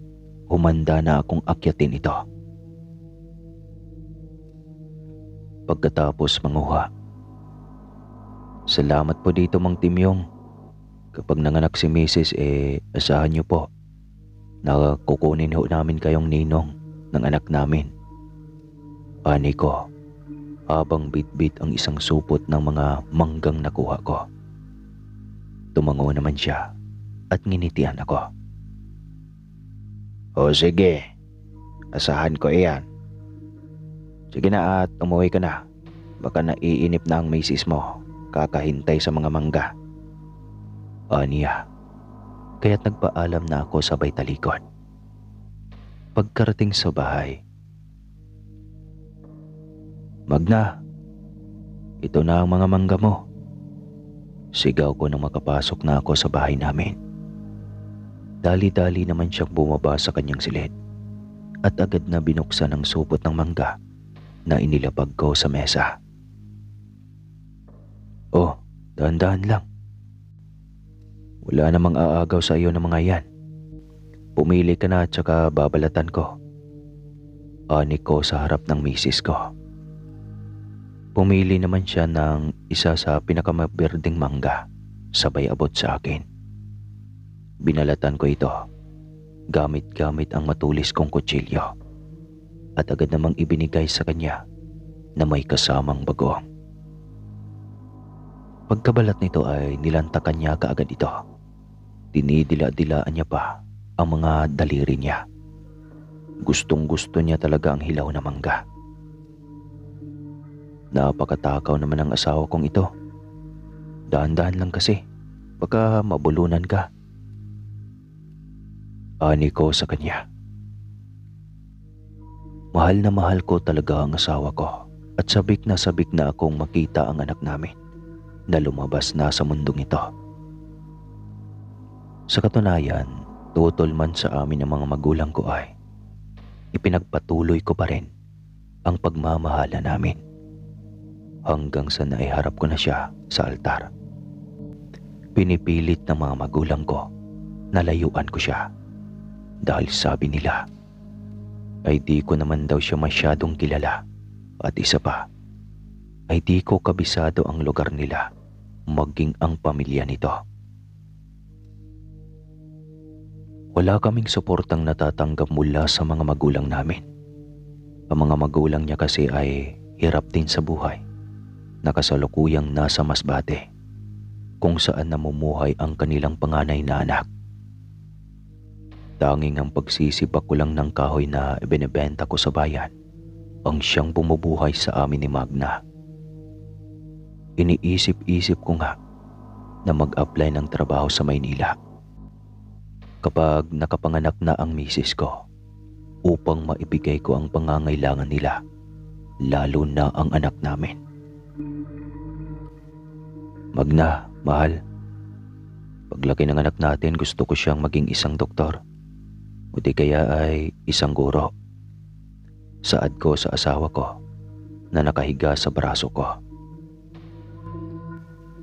humanda na akong akyatin ito. Pagkatapos manguha, "Salamat po dito, Mang Timyong. Kapag nanganak si Mrs. Asahan niyo po na kukunin ho namin kayong ninong ng anak namin." Ani ko habang bitbit ang isang supot ng mga manggang nakuha ko. Tumango naman siya at nginitian ako. O sige, asahan ko iyan. Sige na at umuwi ka na. Baka naiinip na ang misis mo, kakahintay sa mga mangga. Aniya, kaya't nagpaalam na ako sabay talikod. Pagkarating sa bahay, "Magna, ito na ang mga mangga mo." Sigaw ko nang makapasok na ako sa bahay namin. Dali-dali naman siyang bumaba sa kanyang silid at agad na binuksan ang supot ng mangga na inilapag ko sa mesa. "Oh, dahan-dahan lang. Wala namang aagaw sa iyo ng mga yan. Pumili ka na at saka babalatan ko." Ani ko sa harap ng misis ko. Pumili naman siya ng isa sa pinakamaberdeng mangga, sabay abot sa akin. Binalatan ko ito, gamit-gamit ang matulis kong kutsilyo, at agad namang ibinigay sa kanya na may kasamang bagoong. Pagkabalat nito ay nilantakan niya kaagad ito. Dinidila-dilaan niya pa ang mga daliri niya. Gustong-gusto niya talaga ang hilaw na mangga. Napakatakaw naman ang asawa kong ito. Dahan-dahan lang kasi, baka mabulunan ka. Ani ko sa kanya. Mahal na mahal ko talaga ang asawa ko at sabik na akong makita ang anak namin na lumabas na sa mundong ito. Sa katunayan, tutol man sa amin ng mga magulang ko ay ipinagpatuloy ko pa rin ang pagmamahala namin. Hanggang sa naiharap ko na siya sa altar. Pinipilit ng mga magulang ko na layuan ko siya dahil sabi nila ay di ko naman daw siya masyadong kilala at isa pa ay di ko kabisado ang lugar nila maging ang pamilya nito. Wala kaming suportang natatanggap mula sa mga magulang namin. Ang mga magulang niya kasi ay hirap din sa buhay. Nakasalukuyang nasa Masbate, kung saan namumuhay ang kanilang panganay na anak. Tanging ang pagsisipak ko lang ng kahoy na ibinebenta ko sa bayan ang siyang bumubuhay sa amin ni Magna. Iniisip-isip ko nga na mag-apply ng trabaho sa Maynila kapag nakapanganak na ang misis ko upang maibigay ko ang pangangailangan nila, lalo na ang anak namin. "Magna, mahal. Paglaki ng anak natin, gusto ko siyang maging isang doktor. O di kaya ay isang guro." Saad ko sa asawa ko na nakahiga sa braso ko.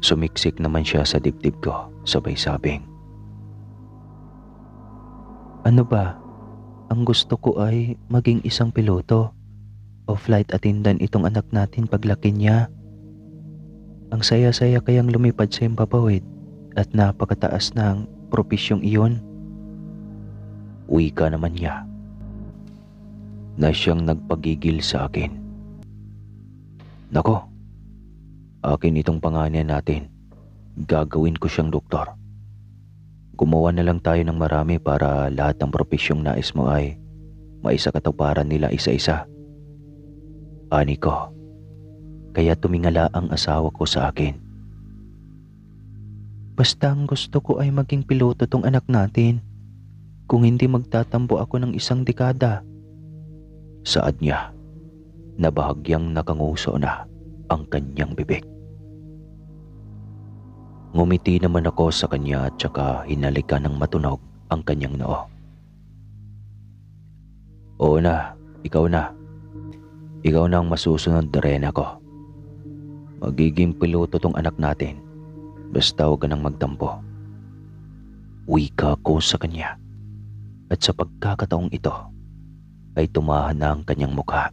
Sumiksik naman siya sa dibdib ko, sabay sabing, "Ano ba? Ang gusto ko ay maging isang piloto o flight attendant itong anak natin paglaki niya. Ang saya-saya kayang lumipad sa himpapawid at napakataas ng propisyong iyon." Wika naman niya na siyang nagpagigil sa akin. "Nako, akin itong panganay natin. Gagawin ko siyang doktor. Gumawa na lang tayo ng marami para lahat ng propisyong nais mo ay maisakatuparan nila isa-isa." Ani ko. Kaya tumingala ang asawa ko sa akin. "Basta ang gusto ko ay maging piloto tong anak natin. Kung hindi magtatampo ako ng isang dekada." Saad niya na bahagyang nakanguso na ang kanyang bibig. Ngumiti naman ako sa kanya at saka hinalikan ng matunog ang kanyang noo. "Oo na, ikaw na. Ikaw na ang masusunod na reyna ko. Magiging piloto tong anak natin. Basta huwag ka nang magtampo. Wika ko sa kanya. At sa pagkakataong ito, ay tumahan na ang kanyang mukha.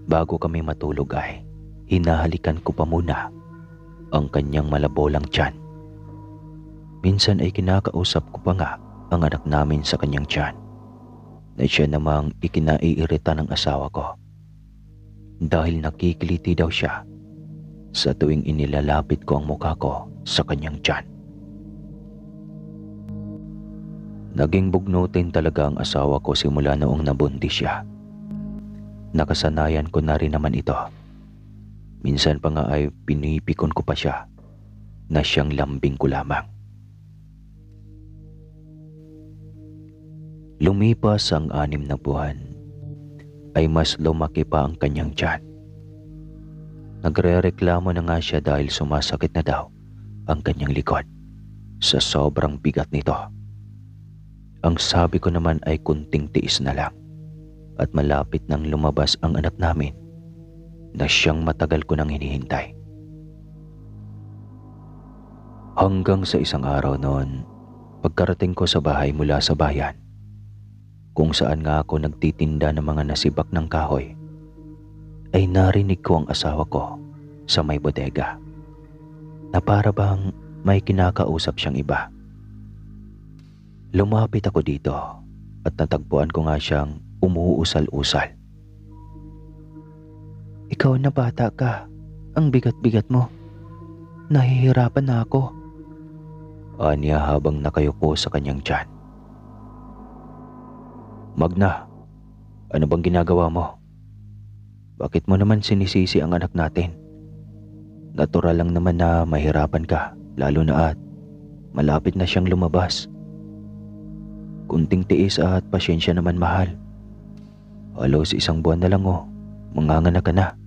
Bago kami matulog ay hinahalikan ko pa muna ang kanyang malabolang tiyan. Minsan ay kinakausap ko pa nga ang anak namin sa kanyang tiyan na siya namang ikinaiirita ng asawa ko dahil nakikiliti daw siya sa tuwing inilalapit ko ang mukha ko sa kanyang tiyan. Naging bugnutin talaga ang asawa ko simula noong nabuntis siya. Nakasanayan ko na rin naman ito. Minsan pa nga ay pinipikon ko pa siya na siyang lambing ko lamang. Lumipas ang 6 na buwan ay mas lumaki pa ang kanyang tiyan. Nagrereklamo na nga siya dahil sumasakit na daw ang kanyang likod sa sobrang bigat nito. Ang sabi ko naman ay kunting tiis na lang at malapit nang lumabas ang anak namin na siyang matagal ko nang hinihintay. Hanggang sa isang araw noon, pagkarating ko sa bahay mula sa bayan, kung saan nga ako nagtitinda ng mga nasibak ng kahoy, ay narinig ko ang asawa ko sa may bodega na para bang may kinakausap siyang iba. Lumapit ako dito at natagpuan ko nga siyang umuusal-usal. Ikaw na bata ka, ang bigat-bigat mo. Nahihirapan na ako. Anya habang nakayuko sa kanyang tiyan. Magna, ano bang ginagawa mo? Bakit mo naman sinisisi ang anak natin? Natural lang naman na mahirapan ka, lalo na at malapit na siyang lumabas. Kunting tiis at pasyensya naman, mahal. Halos 1 buwan na lang manganganak ka na.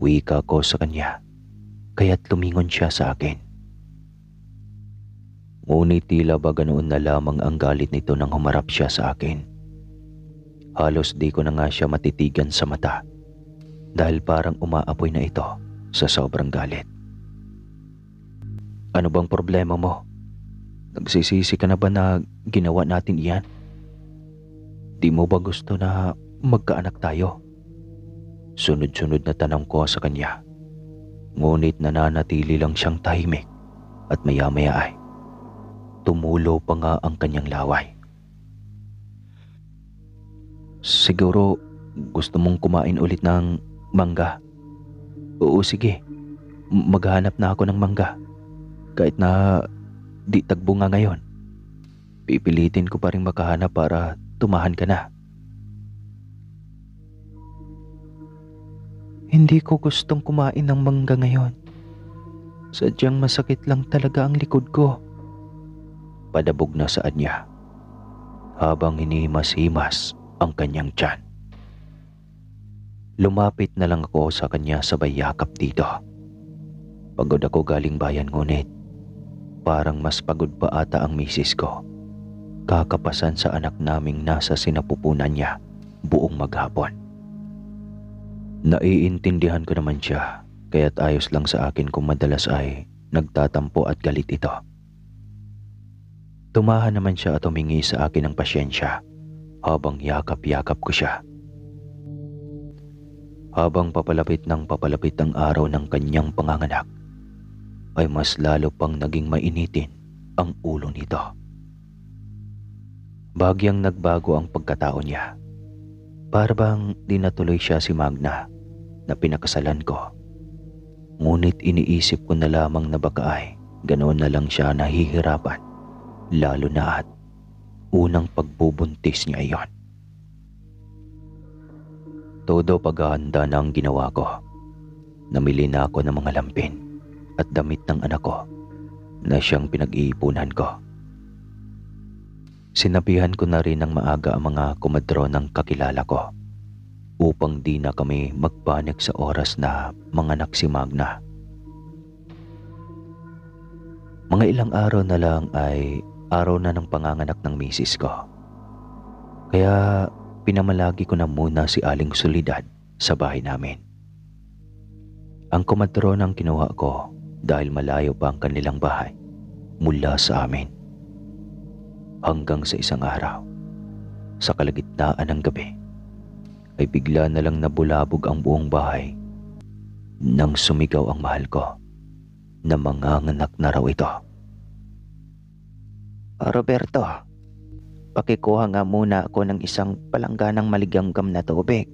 Wika ko sa kanya, kaya't lumingon siya sa akin. Ngunit tila ba ganoon na lamang ang galit nito nang humarap siya sa akin. Halos di ko na nga siya matitigan sa mata dahil parang umaapoy na ito sa sobrang galit. Ano bang problema mo? Nagsisisi ka na ba na ginawa natin iyan? Di mo ba gusto na magkaanak tayo? Sunod-sunod na tanong ko sa kanya. Ngunit nananatili lang siyang tahimik at maya-maya ay tumulo pa nga ang kanyang laway. Siguro gusto mong kumain ulit ng mangga? Oo, sige. Maghanap na ako ng mangga. Kahit na di tagbunga ngayon, pipilitin ko pa rin makahanap para tumahan ka na. Hindi ko gustong kumain ng mangga ngayon. Sadyang masakit lang talaga ang likod ko. Padabog na saan niya habang hinihimas-himas ang kanyang tiyan. Lumapit na lang ako sa kanya sabay yakap dito. Pagod ako galing bayan ngunit parang mas pagod pa ata ang misis ko. Kakapasan sa anak naming nasa sinapupunan niya buong maghapon. Naiintindihan ko naman siya, kaya't ayos lang sa akin kung madalas ay nagtatampo at galit ito. Tumahan naman siya at humingi sa akin ng pasyensya habang yakap-yakap ko siya. Habang papalapit ang araw ng kanyang panganganak, ay mas lalo pang naging mainitin ang ulo nito. Bagyang nagbago ang pagkatao niya. Para bang di natuloy siya si Magna na pinakasalan ko. Ngunit iniisip ko na lamang na baka ay ganoon na lang siya nahihirapan, lalo na at unang pagbubuntis niya iyon. Todo paghahanda na ang ginawa ko. Namili na ako ng mga lampin at damit ng anak ko na siyang pinag-iipunan ko. Sinabihan ko na rin ng maaga ang mga kumadro ng kakilala ko upang di na kami magpanik sa oras na manganak si Magna. Mga ilang araw na lang ay araw na ng panganganak ng misis ko. Kaya Pinamalagi ko na muna si Aling Soledad sa bahay namin. Ang komadron ang kinuha ko dahil malayo pa ang kanilang bahay mula sa amin. Hanggang sa isang araw, sa kalagitnaan ng gabi, ay bigla na lang nabulabog ang buong bahay nang sumigaw ang mahal ko na manganganak na raw ito. Roberto, pakikuha nga muna ako ng isang palangganang maligamgam na tubig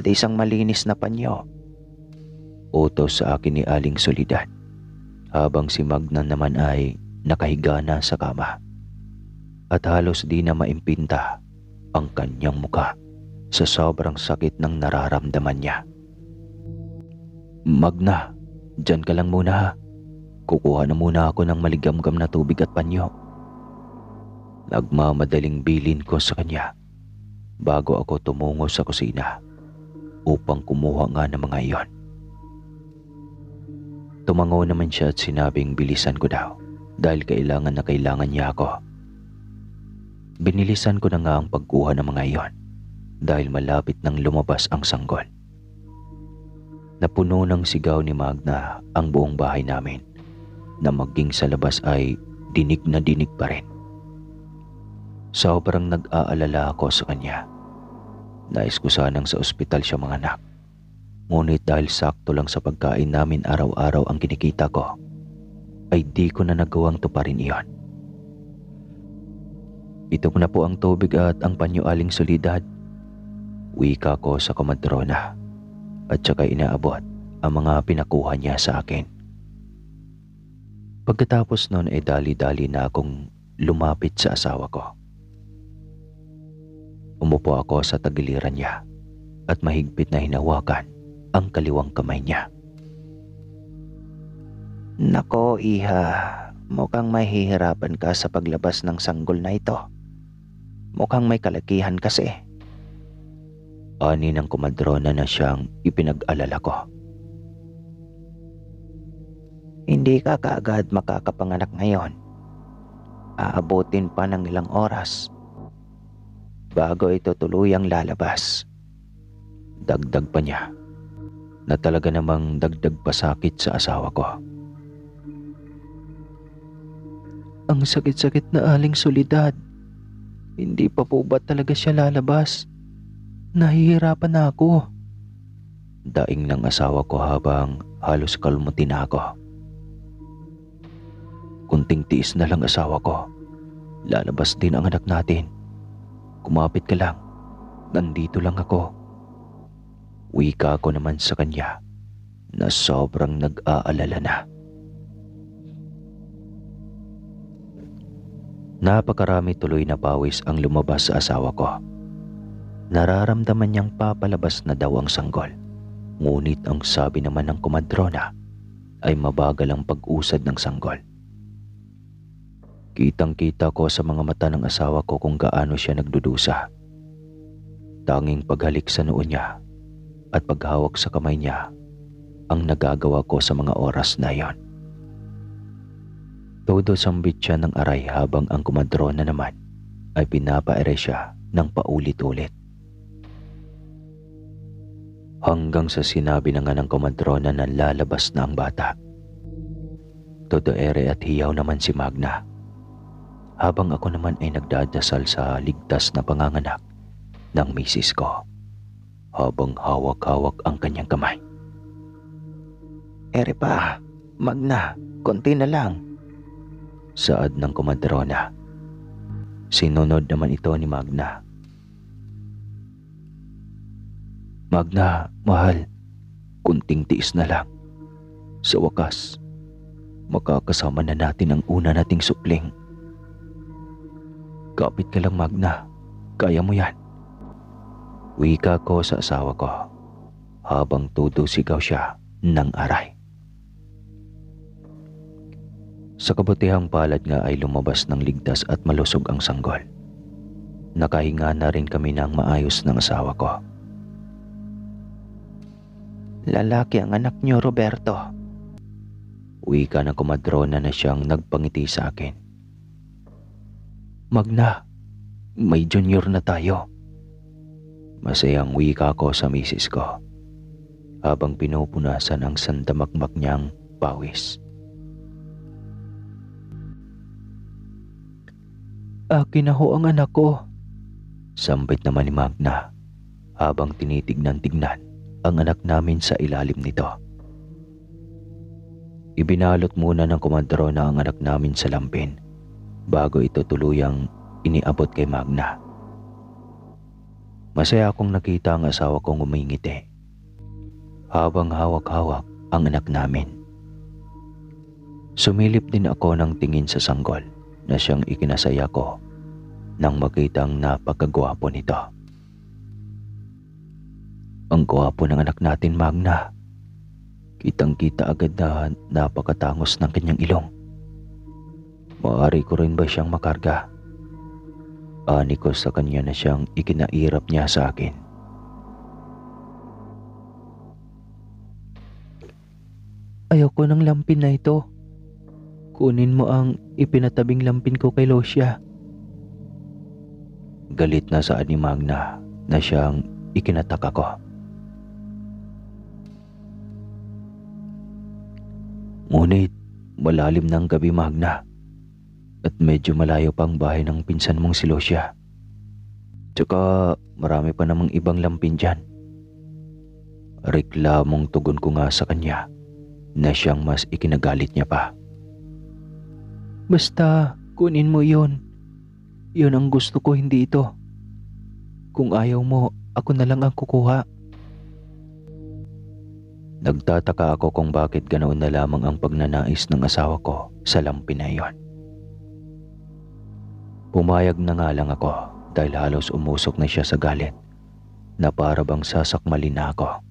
at isang malinis na panyo. Utos sa akin ni Aling Soledad habang si Magna naman ay nakahiga na sa kama at halos di na maimpinta ang kanyang muka sa sobrang sakit ng nararamdaman niya. Magna, dyan ka lang muna ha. Kukuha na muna ako ng maligamgam na tubig at panyo. Nagmamadaling bilin ko sa kanya bago ako tumungo sa kusina upang kumuha nga ng mga iyon. Tumango naman siya at sinabing bilisan ko daw dahil kailangan na kailangan niya ako. Binilisan ko na nga ang pagkuha ng mga iyon dahil malapit nang lumabas ang sanggol. Napuno ng sigaw ni Magna ang buong bahay namin na maging sa labas ay dinig na dinig pa rin. Sobrang nag-aalala ako sa kanya. Nais ko sanang sa ospital siya manganak. Ngunit dahil sakto lang sa pagkain namin araw-araw ang kinikita ko, ay di ko na nagawang tuparin iyon. Ito ko na po ang tubig at ang panyo, Aling Soledad. Wika ko sa komadrona at saka inaabot ang mga pinakuha niya sa akin. Pagkatapos noon ay dali-dali na akong lumapit sa asawa ko. Umupo ako sa tagiliran niya at mahigpit na hinawakan ang kaliwang kamay niya. Nako, iha, mukhang mahihirapan ka sa paglabas ng sanggol na ito. Mukhang may kalakihan kasi. Ani ng komadrona na siyang ipinag-alala ko. Hindi ka kaagad makakapanganak ngayon. Aabutin pa ng ilang oras bago ito tuluyang lalabas. Dagdag pa niya na talaga namang dagdag pasakit sa asawa ko. Ang sakit-sakit na, Aling Soledad. Hindi pa po ba talaga siya lalabas? Nahihirapan na ako. Daing ng asawa ko habang halos kalmutin na ako. Kunting tiis na lang, asawa ko. Lalabas din ang anak natin. Kumapit ka lang. Nandito lang ako. Wika ko naman sa kanya na sobrang nag-aalala na. Napakarami tuloy na pawis ang lumabas sa asawa ko. Nararamdaman niyang papalabas na daw ang sanggol. Ngunit ang sabi naman ng komadrona ay mabagal ang pag-usad ng sanggol. Kitang-kita ko sa mga mata ng asawa ko kung gaano siya nagdudusa. Tanging paghalik sa noo niya at paghawak sa kamay niya ang nagagawa ko sa mga oras na iyon. Todo sambit siya ng aray habang ang komadrona naman ay pinapaere siya ng paulit-ulit. Hanggang sa sinabi na nga ng komadrona na lalabas na ang bata. Todo ere at hiyaw naman si Magna. Habang ako naman ay nagdadasal sa ligtas na panganganak ng misis ko. Habang hawak-hawak ang kanyang kamay. Ere pa, Magna, konti na lang. Saad ng komadrona. Sinunod naman ito ni Magna. Magna, mahal, kunting tiis na lang. Sa wakas, makakasama na natin ang una nating supling. Kapit ka lang, Magna. Kaya mo yan. Wika ko sa asawa ko habang tutusigaw siya ng aray. Sa kabutihang palad nga ay lumabas ng ligtas at malusog ang sanggol. Nakahinga na rin kami ng maayos ng asawa ko. Lalaki ang anak niyo, Roberto. Wika ng komadrona na siyang nagpangiti sa akin. Magna, may junior na tayo. Masayang wika ko sa misis ko habang pinupunasan ang sandamakmak niyang pawis. Akin na ho ang anak ko, sambit naman ni Magna habang tinitignan-tignan ang anak namin sa ilalim nito. Ibinalot muna ng komadrona ang anak namin sa lampin bago ito tuluyang iniabot kay Magna. Masaya akong nakita ang asawa kong umingiti habang hawak-hawak ang anak namin. Sumilip din ako ng tingin sa sanggol na siyang ikinasaya ko nang makitang napakagwapo nito. Ang gwapo ng anak natin, Magna. Kitang-kita agad na napakatangos ng kanyang ilong. Maaari ko rin ba siyang makarga? Ani ko sa kanya na siyang ikinairap niya sa akin. Ayoko ng lampin na ito. Kunin mo ang ipinatabing lampin ko kay Losia. Galit na saan ni Magna na siyang ikinatak ako. Ngunit malalim ng gabi, Magna, at medyo malayo pang bahay ng pinsan mong si Losia. Tsaka marami pa namang ibang lampin dyan. Reklamong tugon ko nga sa kanya na siyang mas ikinagalit niya pa. Basta kunin mo yon. Yon ang gusto ko, hindi ito. Kung ayaw mo, ako na lang ang kukuha. Nagtataka ako kung bakit ganoon na lamang ang pagnanais ng asawa ko sa lampin na iyon. Pumayag na nga lang ako dahil halos umusok na siya sa galit na para bang sasakmalin na ako.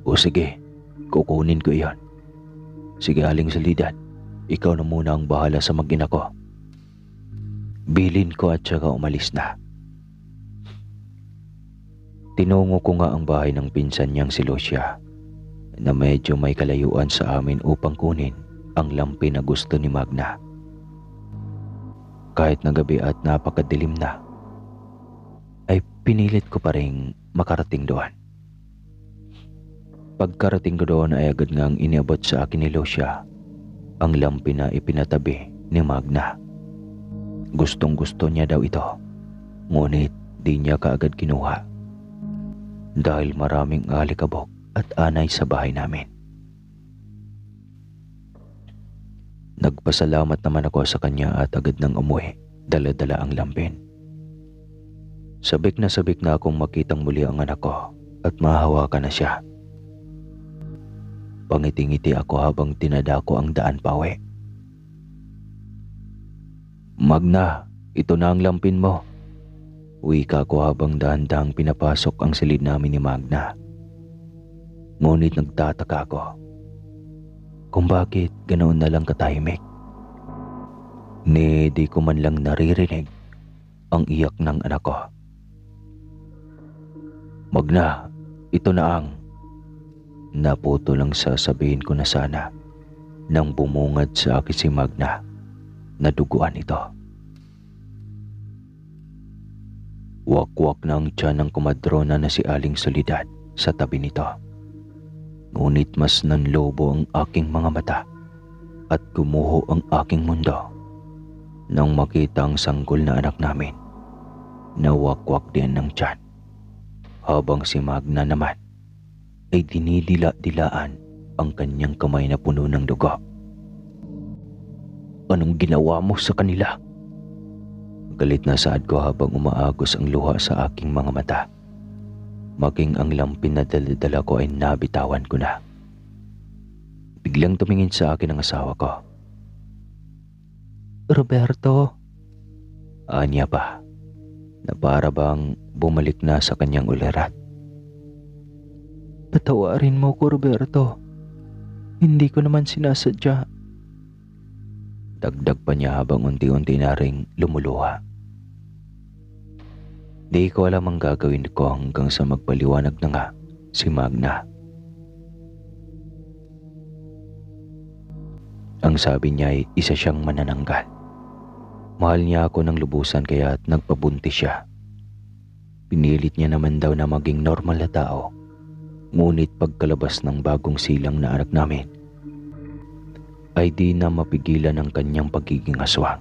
O sige, kukunin ko iyon. Sige, Aling Soledad, ikaw na muna ang bahala sa mag-ina ko. Bilin ko at saka umalis na. Tinungo ko nga ang bahay ng pinsan niyang si Losia na medyo may kalayuan sa amin upang kunin ang lampin na gusto ni Magna. Kahit na gabi at napakadilim na, ay pinilit ko pa rin makarating doon. Pagkarating ko doon ay agad ngang iniabot sa akin ni Losia ang lampin na ipinatabi ni Magna. Gustong gusto niya daw ito, ngunit di niya kaagad kinuha dahil maraming alikabok at anay sa bahay namin. Nagpasalamat naman ako sa kanya at agad nang umuwi, dala-dala ang lampin. Sabik na akong makitang muli ang anak ko at mahawakan na siya. Pangiti-ngiti ako habang tinadako ang daan pauwi. Magna, ito na ang lampin mo. Wika ko habang dahan-dahang pinapasok ang silid namin ni Magna. Ngunit nagtataka ako kung bakit ganoon na lang katahimik. Ni di ko man lang naririnig ang iyak ng anak ko. Magna, ito na ang... Naputo lang sasabihin ko na sana nang bumungad sa akin si Magna na duguan ito. Wakwak na ang tiyan ng komadrona na si Aling Soledad sa tabi nito. Ngunit mas nanlobo ang aking mga mata at gumuho ang aking mundo nang makita ang sanggol na anak namin na wakwak din ng tiyan, habang si Magna naman ay dinidila-dilaan ang kanyang kamay na puno ng dugo. Anong ginawa mo sa kanila? Galit na saad ko habang umaagos ang luha sa aking mga mata. Maging ang lampin na dala-dala ko ay nabitawan ko na. Biglang tumingin sa akin ang asawa ko. Roberto, anya pa, na para bang bumalik na sa kanyang ulirat. Patawarin mo ko, Roberto. Hindi ko naman sinasadya. Dagdag pa niya habang unti-unti na ring lumuluha. Di ko alam ang gagawin ko hanggang sa magpaliwanag na nga si Magna. Ang sabi niya ay isa siyang manananggal. Mahal niya ako ng lubusan kaya nagpabuntis siya. Pinilit niya naman daw na maging normal na tao. Ngunit pagkalabas ng bagong silang na anak namin, ay di na mapigilan ang kanyang pagiging aswang.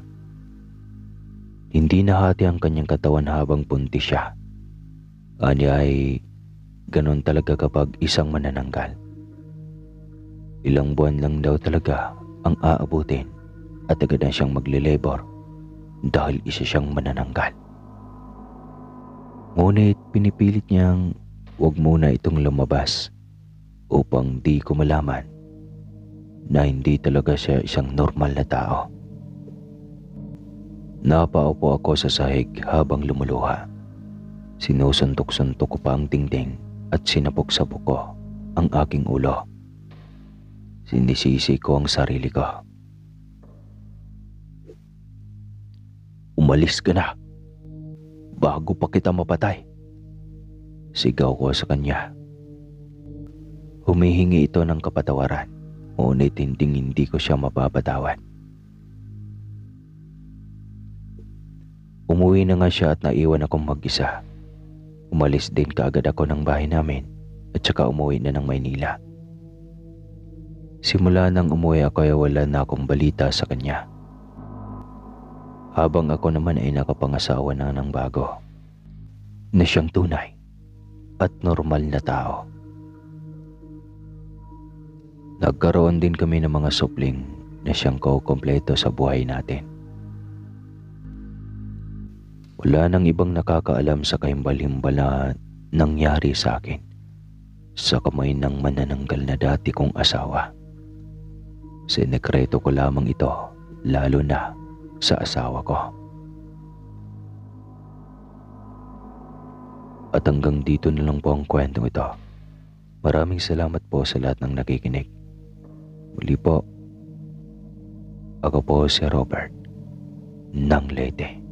Hindi nahati ang kanyang katawan habang buntis siya. Anya ay ganon talaga kapag isang manananggal. Ilang buwan lang daw talaga ang aabutin at agad na siyang magle-labor dahil isa siyang manananggal. Ngunit pinipilit niyang huwag muna itong lumabas upang di ko malaman na hindi talaga siya isang normal na tao. Napaupo ako sa sahig habang lumuluha. Sinusuntok-suntok ko pa ang dingding at sinapok-sabok ko ang aking ulo. Sinisisi ko ang sarili ko. Umalis ka na bago pa kita mapatay. Sigaw ko sa kanya. Humihingi ito ng kapatawaran, ngunit hindi ko siya mapapatawad. Umuwi na nga siya at naiwan akong mag-isa. Umalis din kaagad ako ng bahay namin at saka umuwi na ng Maynila. Simula nang umuwi ako ay wala na akong balita sa kanya. Habang ako naman ay nakapangasawa na ng bago, na siyang tunay at normal na tao. Nagkaroon din kami ng mga supling na siyang kukumpleto sa buhay natin. Wala nang ibang nakakaalam sa kaimbal-himbal na nangyari sa akin sa kamay ng manananggal na dati kong asawa. Sinekreto ko lamang ito, lalo na sa asawa ko. At hanggang dito na lang po ang kwentong ito. Maraming salamat po sa lahat ng nakikinig. Muli po, ako po si Robert ng Leyte.